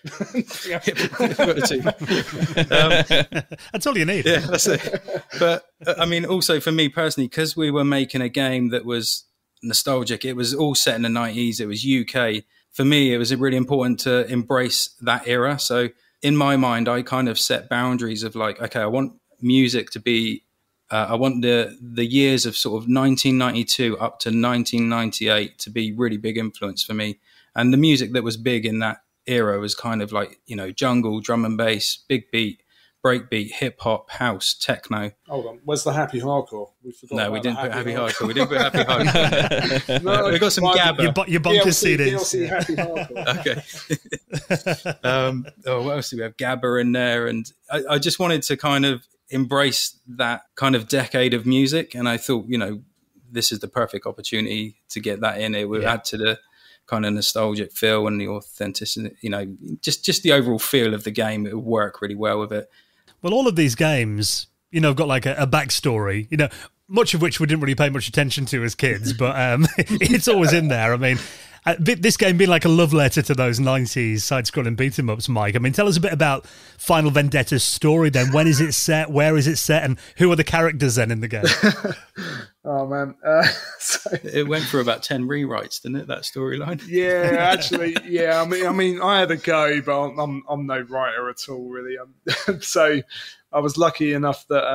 That's all you need. Yeah, that's it. But I mean, also for me personally, because we were making a game that was nostalgic, it was all set in the 90s. It was UK. For me, it was really important to embrace that era. So in my mind, I kind of set boundaries of like, okay, I want music to be, I want the years of sort of 1992 up to 1998 to be really big influence for me. And the music that was big in that era was kind of like, you know, jungle, drum and bass, big beat, breakbeat, hip hop, house, techno. Hold on, where's the happy hardcore? We didn't put happy hardcore. We didn't put happy hardcore. No, we got some Gabba. Your bunkers CDs. DLC happy hardcore. Okay. What else do we have? Gabba in there, and I just wanted to kind of embrace that kind of decade of music, and I thought, you know, this is the perfect opportunity to get that in. It would add to the kind of nostalgic feel and the authenticity, you know, just the overall feel of the game. It would work really well with it. Well, all of these games, you know, have got like a backstory, you know, much of which we didn't really pay much attention to as kids, but it's always in there. I mean, this game being like a love letter to those 90s side-scrolling beat-em-ups, Mike. I mean, tell us a bit about Final Vendetta's story then. When is it set? Where is it set? And who are the characters then in the game? Oh, man. It went through about 10 rewrites, didn't it, that storyline? Yeah, actually, yeah. I mean, I had a go, but I'm no writer at all, really. So I was lucky enough that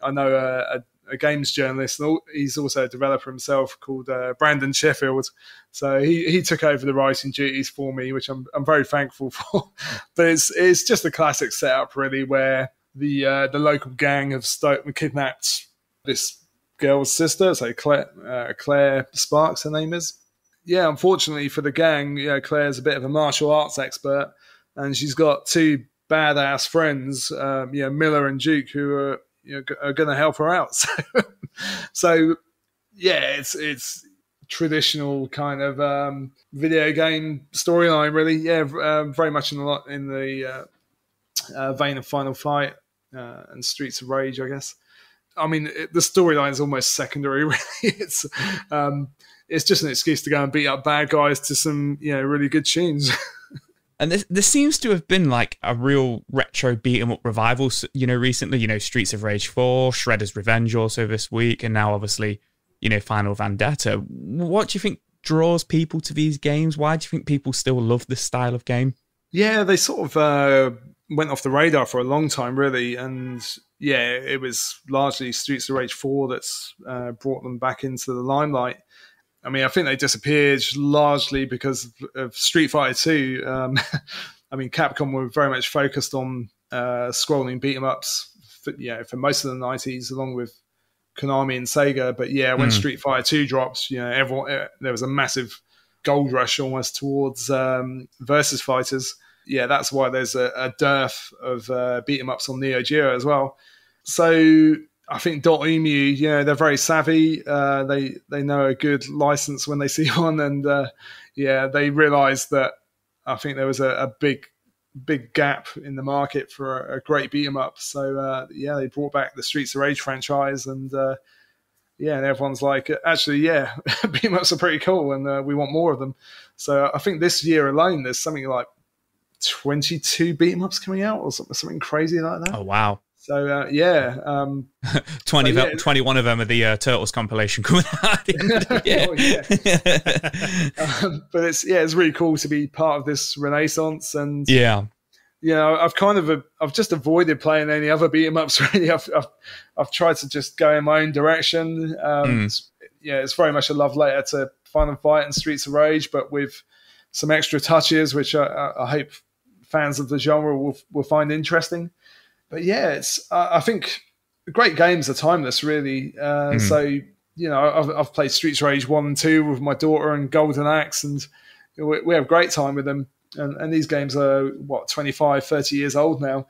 I know a games journalist, and he's also a developer himself, called Brandon Sheffield. So he took over the writing duties for me, which I'm very thankful for. But it's just a classic setup, really, where the local gang have kidnapped this girl's sister, so Claire Sparks, her name is. Yeah, unfortunately for the gang, Claire's a bit of a martial arts expert, and she's got two badass friends, Miller and Duke, who are going to help her out. So yeah, it's traditional kind of video game storyline, really. Yeah, very much in the vein of Final Fight and Streets of Rage, I guess. I mean, the storyline is almost secondary, really. It's just an excuse to go and beat up bad guys to some really good tunes. And there seems to have been like a real retro beat 'em up revival, recently. Streets of Rage 4, Shredder's Revenge also this week, and now obviously, Final Vendetta. What do you think draws people to these games? Why do you think people still love this style of game? Yeah, they sort of went off the radar for a long time, really, and yeah, it was largely Streets of Rage 4 that's brought them back into the limelight. I mean, I think they disappeared largely because of Street Fighter 2. I mean, Capcom were very much focused on scrolling beat-em-ups for most of the 90s, along with Konami and Sega. But yeah, when Street Fighter 2 dropped, there was a massive gold rush almost towards versus fighters. Yeah, that's why there's a dearth of beat-em-ups on Neo Geo as well. So I think Dotemu, they're very savvy. They know a good license when they see one, and they realised that I think there was a big gap in the market for a great beat 'em up. So they brought back the Streets of Rage franchise, and and everyone's like, actually, beat 'em ups are pretty cool, and we want more of them. So I think this year alone, there's something like 22 beat 'em ups coming out, or something crazy like that. Oh wow! So yeah, 21 of them are the Turtles compilation coming out at the end of the year. But it's really cool to be part of this renaissance. And yeah, I've just avoided playing any other beat 'em ups. Really, I've tried to just go in my own direction. It's very much a love letter to Final Fight and Streets of Rage, but with some extra touches, which I hope fans of the genre will find interesting. But yeah, I think great games are timeless, really. So, I've played Streets of Rage 1 and 2 with my daughter and Golden Axe, and we have a great time with them. And these games are, 25, 30 years old now.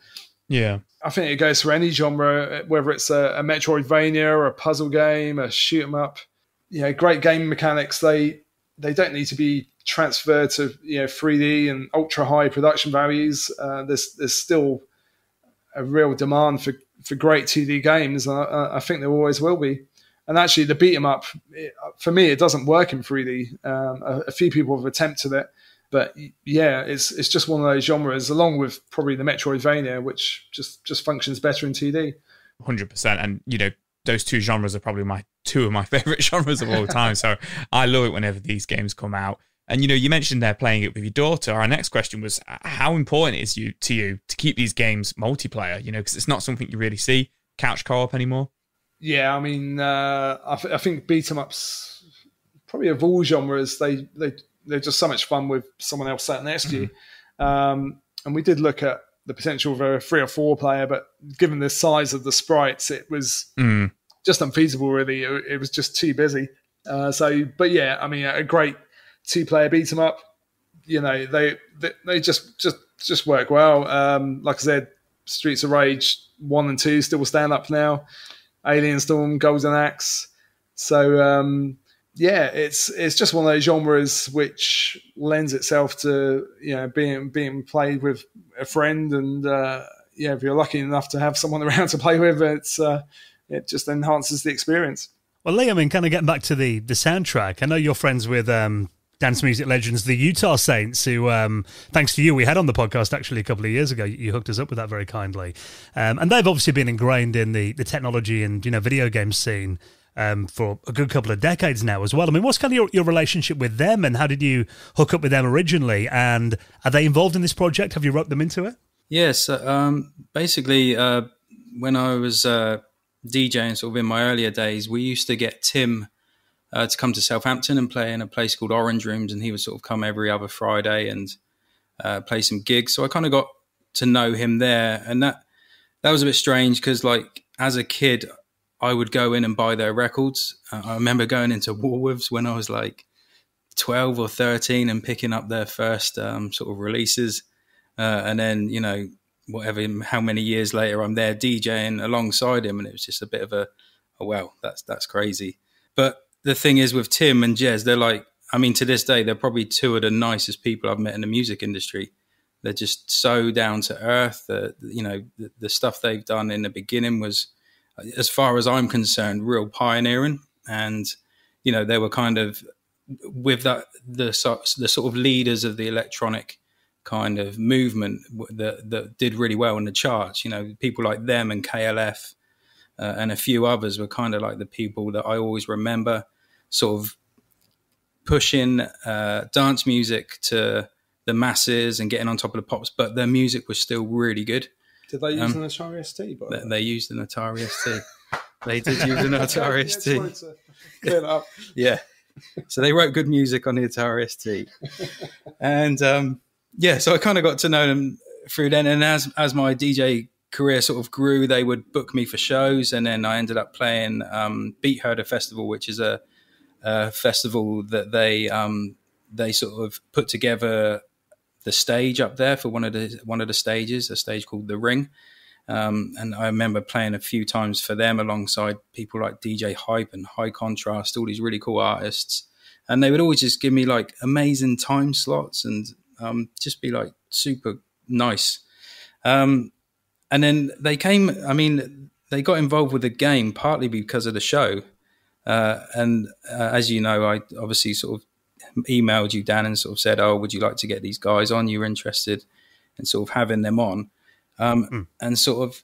Yeah. I think it goes for any genre, whether it's a Metroidvania or a puzzle game, a shoot 'em up. Great game mechanics. They don't need to be transferred to 3D and ultra high production values. There's still a real demand for great 2D games. I think there always will be. And actually, the beat 'em up, for me, it doesn't work in 3D. A few people have attempted it, but yeah, it's just one of those genres, along with probably the Metroidvania, which just functions better in 2D. 100%. And those two genres are probably two of my favorite genres of all time. So I love it whenever these games come out. And, you mentioned there playing it with your daughter. Our next question was, how important is to you to keep these games multiplayer? Because it's not something you really see couch co-op anymore. Yeah, I mean, I think beat 'em ups, probably of all genres, they're just so much fun with someone else sat next to you. And we did look at the potential of a 3 or 4 player, but given the size of the sprites, it was just unfeasible, really. It was just too busy. But yeah, I mean, a great 2-player beat 'em up, they just work well. Like I said, Streets of Rage 1 and 2 still stand up now. Alien Storm, Golden Axe. So it's just one of those genres which lends itself to being played with a friend, and if you're lucky enough to have someone around to play with, it just enhances the experience. Well, Lee, I mean, kind of getting back to the soundtrack, I know you're friends with dance music legends, the Utah Saints, who, thanks to you, we had on the podcast actually a couple of years ago. You hooked us up with that very kindly. And they've obviously been ingrained in the technology and, video game scene for a good couple of decades now as well. I mean, what's kind of your relationship with them, and how did you hook up with them originally? And are they involved in this project? Have you roped them into it? Yes. Basically, when I was DJing sort of in my earlier days, we used to get Tim to come to Southampton and play in a place called Orange Rooms, and he would sort of come every other Friday and play some gigs. So I kind of got to know him there, and that was a bit strange because, like, as a kid, I would go in and buy their records. I remember going into Woolworths when I was like 12 or 13 and picking up their first sort of releases, and then how many years later I'm there DJing alongside him, and it was just a bit of wow, that's crazy. But the thing is with Tim and Jez, they're like, I mean, to this day, they're probably two of the nicest people I've met in the music industry. They're just so down to earth. The stuff they've done in the beginning was, as far as I'm concerned, real pioneering. And, they were kind of with the sort of leaders of the electronic kind of movement that did really well in the charts. People like them and KLF. And a few others were kind of like the people that I always remember sort of pushing dance music to the masses and getting on top of the pops, but their music was still really good. Did they use an Atari ST? They used an Atari ST. They did use an Atari ST. Clear that up. Yeah. So they wrote good music on the Atari ST. And so I kind of got to know them through then. And as my DJ career sort of grew, they would book me for shows, and then I ended up playing Beat Herder Festival, which is a festival that they sort of put together the stage up there for one of the stages, a stage called The Ring, and I remember playing a few times for them alongside people like DJ Hype and High Contrast, all these really cool artists, and they would always just give me like amazing time slots and just be like super nice. And then they got involved with the game partly because of the show. And as you know, I obviously sort of emailed you, Dan, and sort of said, oh, would you like to get these guys on? You were interested in sort of having them on. And sort of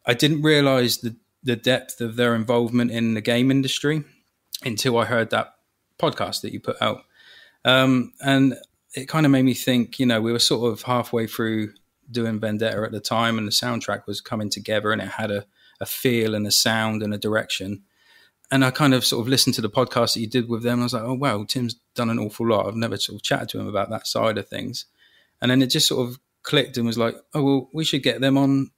I didn't realize the depth of their involvement in the game industry until I heard that podcast that you put out. And it kind of made me think, we were sort of halfway through doing Vendetta at the time, and the soundtrack was coming together, and it had a feel and a sound and a direction. And I kind of sort of listened to the podcast that you did with them. And I was like, oh, wow, Tim's done an awful lot. I've never sort of chatted to him about that side of things. And then it just sort of clicked and was like, oh, well, we should get them on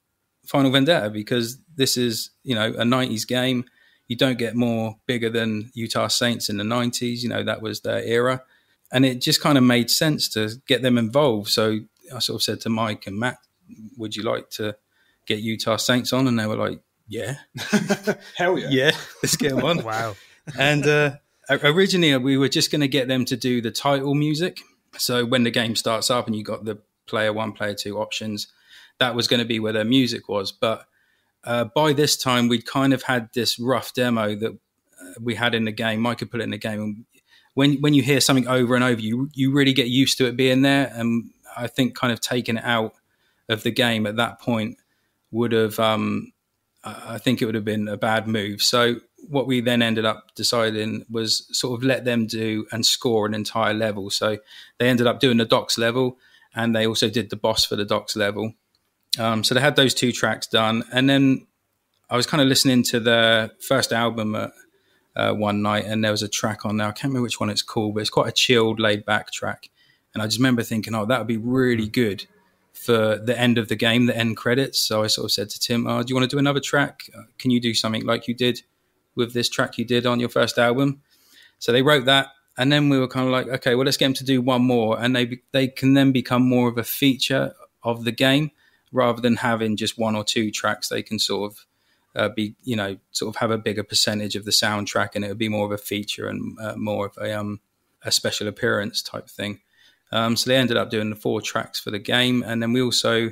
Final Vendetta, because this is, a 90s game. You don't get more bigger than Utah Saints in the 90s. That was their era. And it just kind of made sense to get them involved. So I sort of said to Mike and Matt, would you like to get Utah Saints on? And they were like, yeah. Hell yeah. Yeah, let's get them on. Wow. And originally we were just going to get them to do the title music. So when the game starts up and you got the player 1, player 2 options, that was going to be where their music was. But by this time, we'd kind of had this rough demo that we had in the game. Mike had put it in the game. And when you hear something over and over, you really get used to it being there. And I think kind of taking it out of the game at that point would have, I think it would have been a bad move. So what we then ended up deciding was sort of let them do and score an entire level. So they ended up doing the docks level, and they also did the boss for the docks level. So they had those 2 tracks done. And then I was kind of listening to their first album one night, and there was a track on there. I can't remember which one it's called, but it's quite a chilled, laid back track. And I just remember thinking, oh, that would be really good for the end of the game, the end credits. So I sort of said to Tim, do you want to do another track? Can you do something like you did with this track you did on your first album? So they wrote that. And then we were kind of like, okay, well, let's get them to do one more. And they can then become more of a feature of the game rather than having just 1 or 2 tracks. They can sort of be, sort of have a bigger percentage of the soundtrack, and it would be more of a feature and more of a special appearance type thing. So they ended up doing the 4 tracks for the game. And then we also,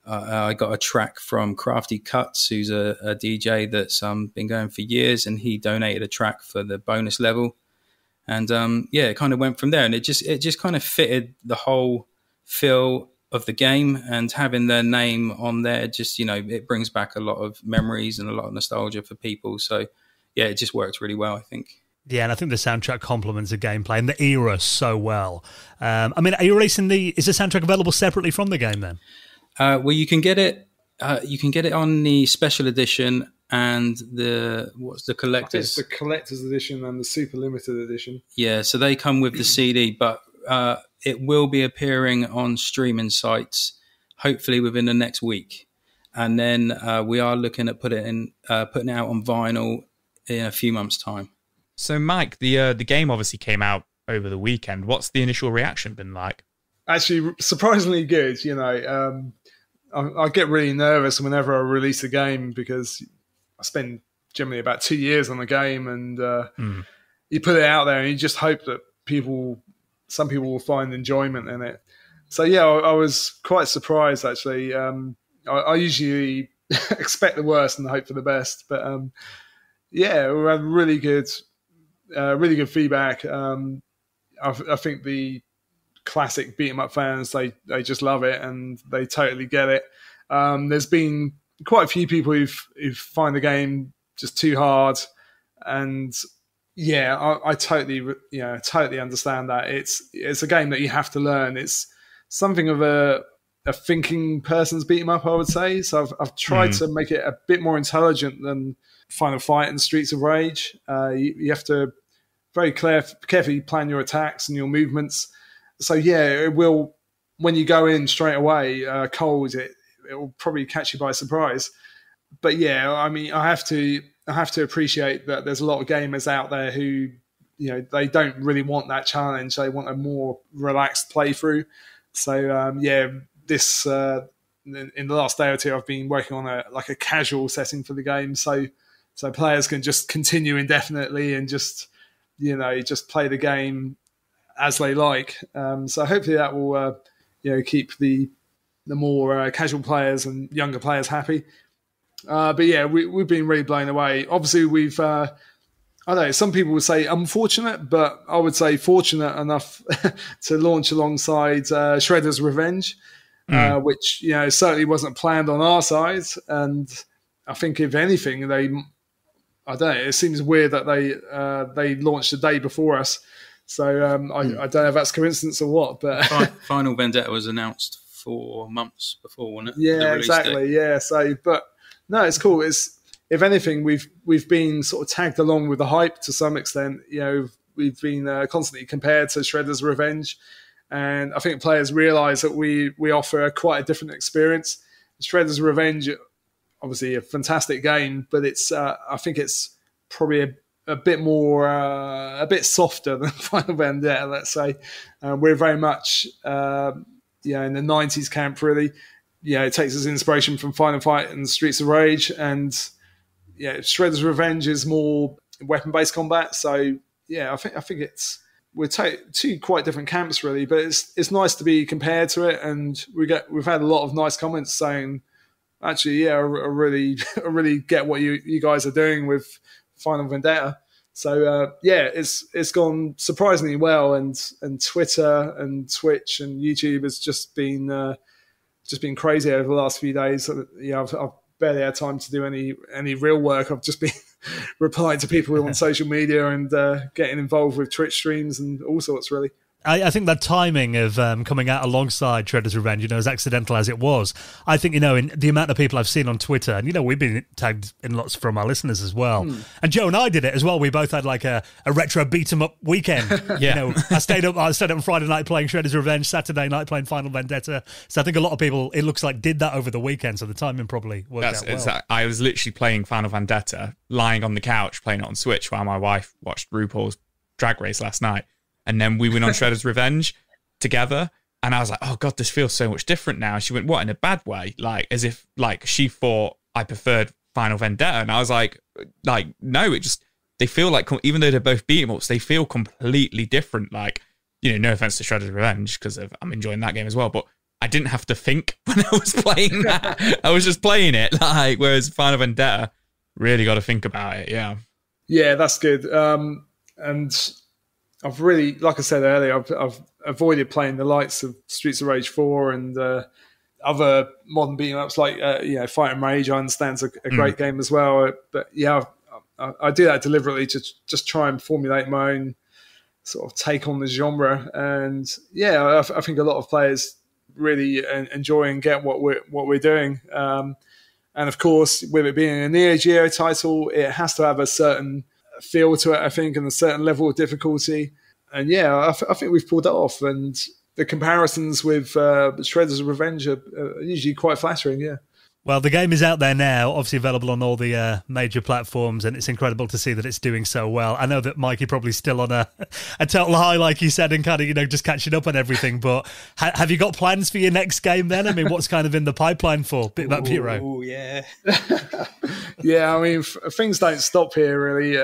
I got a track from Crafty Cuts, who's a DJ that's been going for years, and he donated a track for the bonus level. And it kind of went from there. And it just kind of fitted the whole feel of the game, and having their name on there, just, it brings back a lot of memories and a lot of nostalgia for people. So yeah, it just worked really well, I think. Yeah, and I think the soundtrack complements the gameplay and the era so well. Are you releasing is the soundtrack available separately from the game then? Well, you can get it. You can get it on the special edition and the collector's. It's the collector's edition and the super limited edition. Yeah, so they come with the CD, but it will be appearing on streaming sites hopefully within the next week, and then we are looking at putting it out on vinyl in a few months' time. So, Mike, the game obviously came out over the weekend. What's the initial reaction been like? Actually, surprisingly good. I get really nervous whenever I release a game, because I spend generally about 2 years on the game, and you put it out there and you just hope that some people will find enjoyment in it. So yeah, I was quite surprised actually. I usually expect the worst and hope for the best, but we had really good feedback. I think the classic beat 'em up fans, they just love it and they totally get it. There's been quite a few people who find the game just too hard, and yeah, I totally understand that. It's a game that you have to learn. It's something of a thinking person's beat 'em up, I would say. So I've tried to make it a bit more intelligent than Final Fight and Streets of Rage. You have to very carefully plan your attacks and your movements. So yeah, it will, when you go in straight away cold, it will probably catch you by surprise. But yeah, I mean, I have to appreciate that there's a lot of gamers out there who, they don't really want that challenge. They want a more relaxed playthrough. So this in the last day or two, I've been working on a casual setting for the game, so players can just continue indefinitely and just play the game as they like. So hopefully that will keep the more casual players and younger players happy. But yeah, we've been really blown away. Obviously, we've I don't know. Some people would say unfortunate, but I would say fortunate enough to launch alongside Shredder's Revenge, which certainly wasn't planned on our side. And I think if anything, I don't know. It seems weird that they launched the day before us. So I don't know if that's coincidence or what. But Final Vendetta was announced 4 months before, wasn't it? Yeah, exactly. Day. Yeah. So, but no, it's cool. If anything, we've been sort of tagged along with the hype to some extent. You know, we've been constantly compared to Shredder's Revenge, and I think players realise that we offer quite a different experience. Shredder's Revenge, obviously a fantastic game, but it's I think it's probably a bit more a bit softer than Final Vendetta. Let's say we're very much in the 90s camp, really. Yeah, it takes its inspiration from Final Fight and Streets of Rage, and Shredder's Revenge is more weapon-based combat. So yeah, I think we're two quite different camps, really. But it's nice to be compared to it, and we've had a lot of nice comments saying, actually, yeah, I really get what you guys are doing with Final Vendetta. So it's gone surprisingly well, and Twitter and Twitch and YouTube has just been crazy over the last few days. I've barely had time to do any real work. I've just been replying to people on social media and getting involved with Twitch streams and all sorts, really. I think that timing of coming out alongside Shredder's Revenge, as accidental as it was, I think, in the amount of people I've seen on Twitter, and, we've been tagged in lots from our listeners as well. And Joe and I did it as well. We both had like a retro beat-em-up weekend. Yeah. I stayed up on Friday night playing Shredder's Revenge, Saturday night playing Final Vendetta. So I think a lot of people, it looks like, did that over the weekend. So the timing probably worked out well. I was literally playing Final Vendetta, lying on the couch, playing it on Switch while my wife watched RuPaul's Drag Race last night. And then we went on Shredder's Revenge together. And I was like, oh, God, this feels so much different now. She went, what, in a bad way? Like, as if, like, she thought I preferred Final Vendetta. And I was like, no, they feel like, even though they're both beat-em-ups, they feel completely different. Like, no offense to Shredder's Revenge, because I'm enjoying that game as well. But I didn't have to think when I was playing that. I was just playing it. Like, whereas Final Vendetta, really got to think about it. Yeah. Yeah, that's good. And I've really, like I said earlier, I've avoided playing the likes of Streets of Rage 4 and other modern beat-em-ups like Fight and Rage. I understand it's a great game as well, but yeah, I do that deliberately to just try and formulate my own sort of take on the genre. And yeah, I think a lot of players really enjoy and get what we're doing. And of course, with it being a Neo Geo title, it has to have a certain feel to it, I think, and a certain level of difficulty. And yeah, I think we've pulled that off. And the comparisons with Shredder's Revenge are usually quite flattering, yeah. Well, the game is out there now, obviously available on all the major platforms, and it's incredible to see that it's doing so well. I know that Mikey probably still on a total high, like you said, and kind of, just catching up on everything. But have you got plans for your next game then? I mean, what's kind of in the pipeline for Bitmap Bureau? Oh, yeah. Yeah, I mean, things don't stop here, really.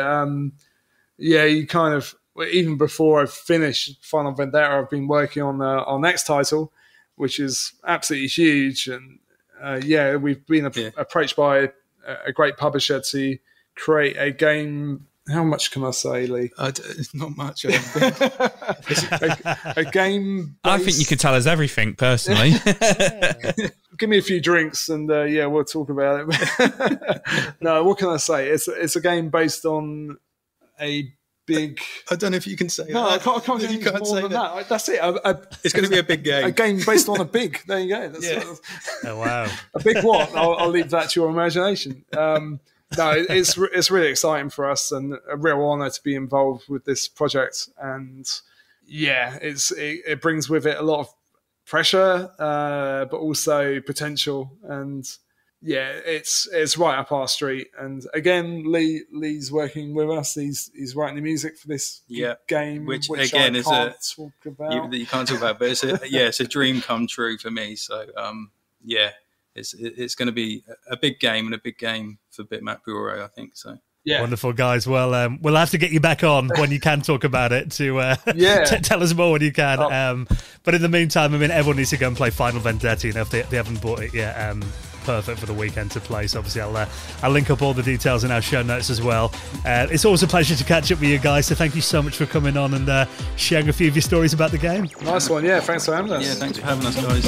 You kind of, even before I've finished Final Vendetta, I've been working on our next title, which is absolutely huge. And we've been approached by a great publisher to create a game. How much can I say, Lee? Not much. A game. I think you can tell us everything, personally. Give me a few drinks and we'll talk about it. No, what can I say? It's a game based on a big. I don't know if you can say that. No, I can't you can't say that. That's it. It's going to be a big game. A game based on a big. There you go. Oh, wow. A big what? I'll leave that to your imagination. No, it's really exciting for us and a real honour to be involved with this project. And yeah, it brings with it a lot of pressure, but also potential. And yeah, it's right up our street. And again, Lee's working with us. He's writing the music for this game, which again you can't talk about, but it's a dream come true for me. So it's going to be a big game and a big game for Bitmap Bureau, I think. So. Yeah. Wonderful, guys. Well, we'll have to get you back on when you can talk about it to tell us more when you can. But in the meantime, I mean, everyone needs to go and play Final Vendetta, if they haven't bought it yet. Perfect for the weekend to play. So obviously I'll link up all the details in our show notes as well. It's always a pleasure to catch up with you guys. So thank you so much for coming on and sharing a few of your stories about the game. Nice one. Yeah, thanks for having us. Yeah, thanks for having us, guys.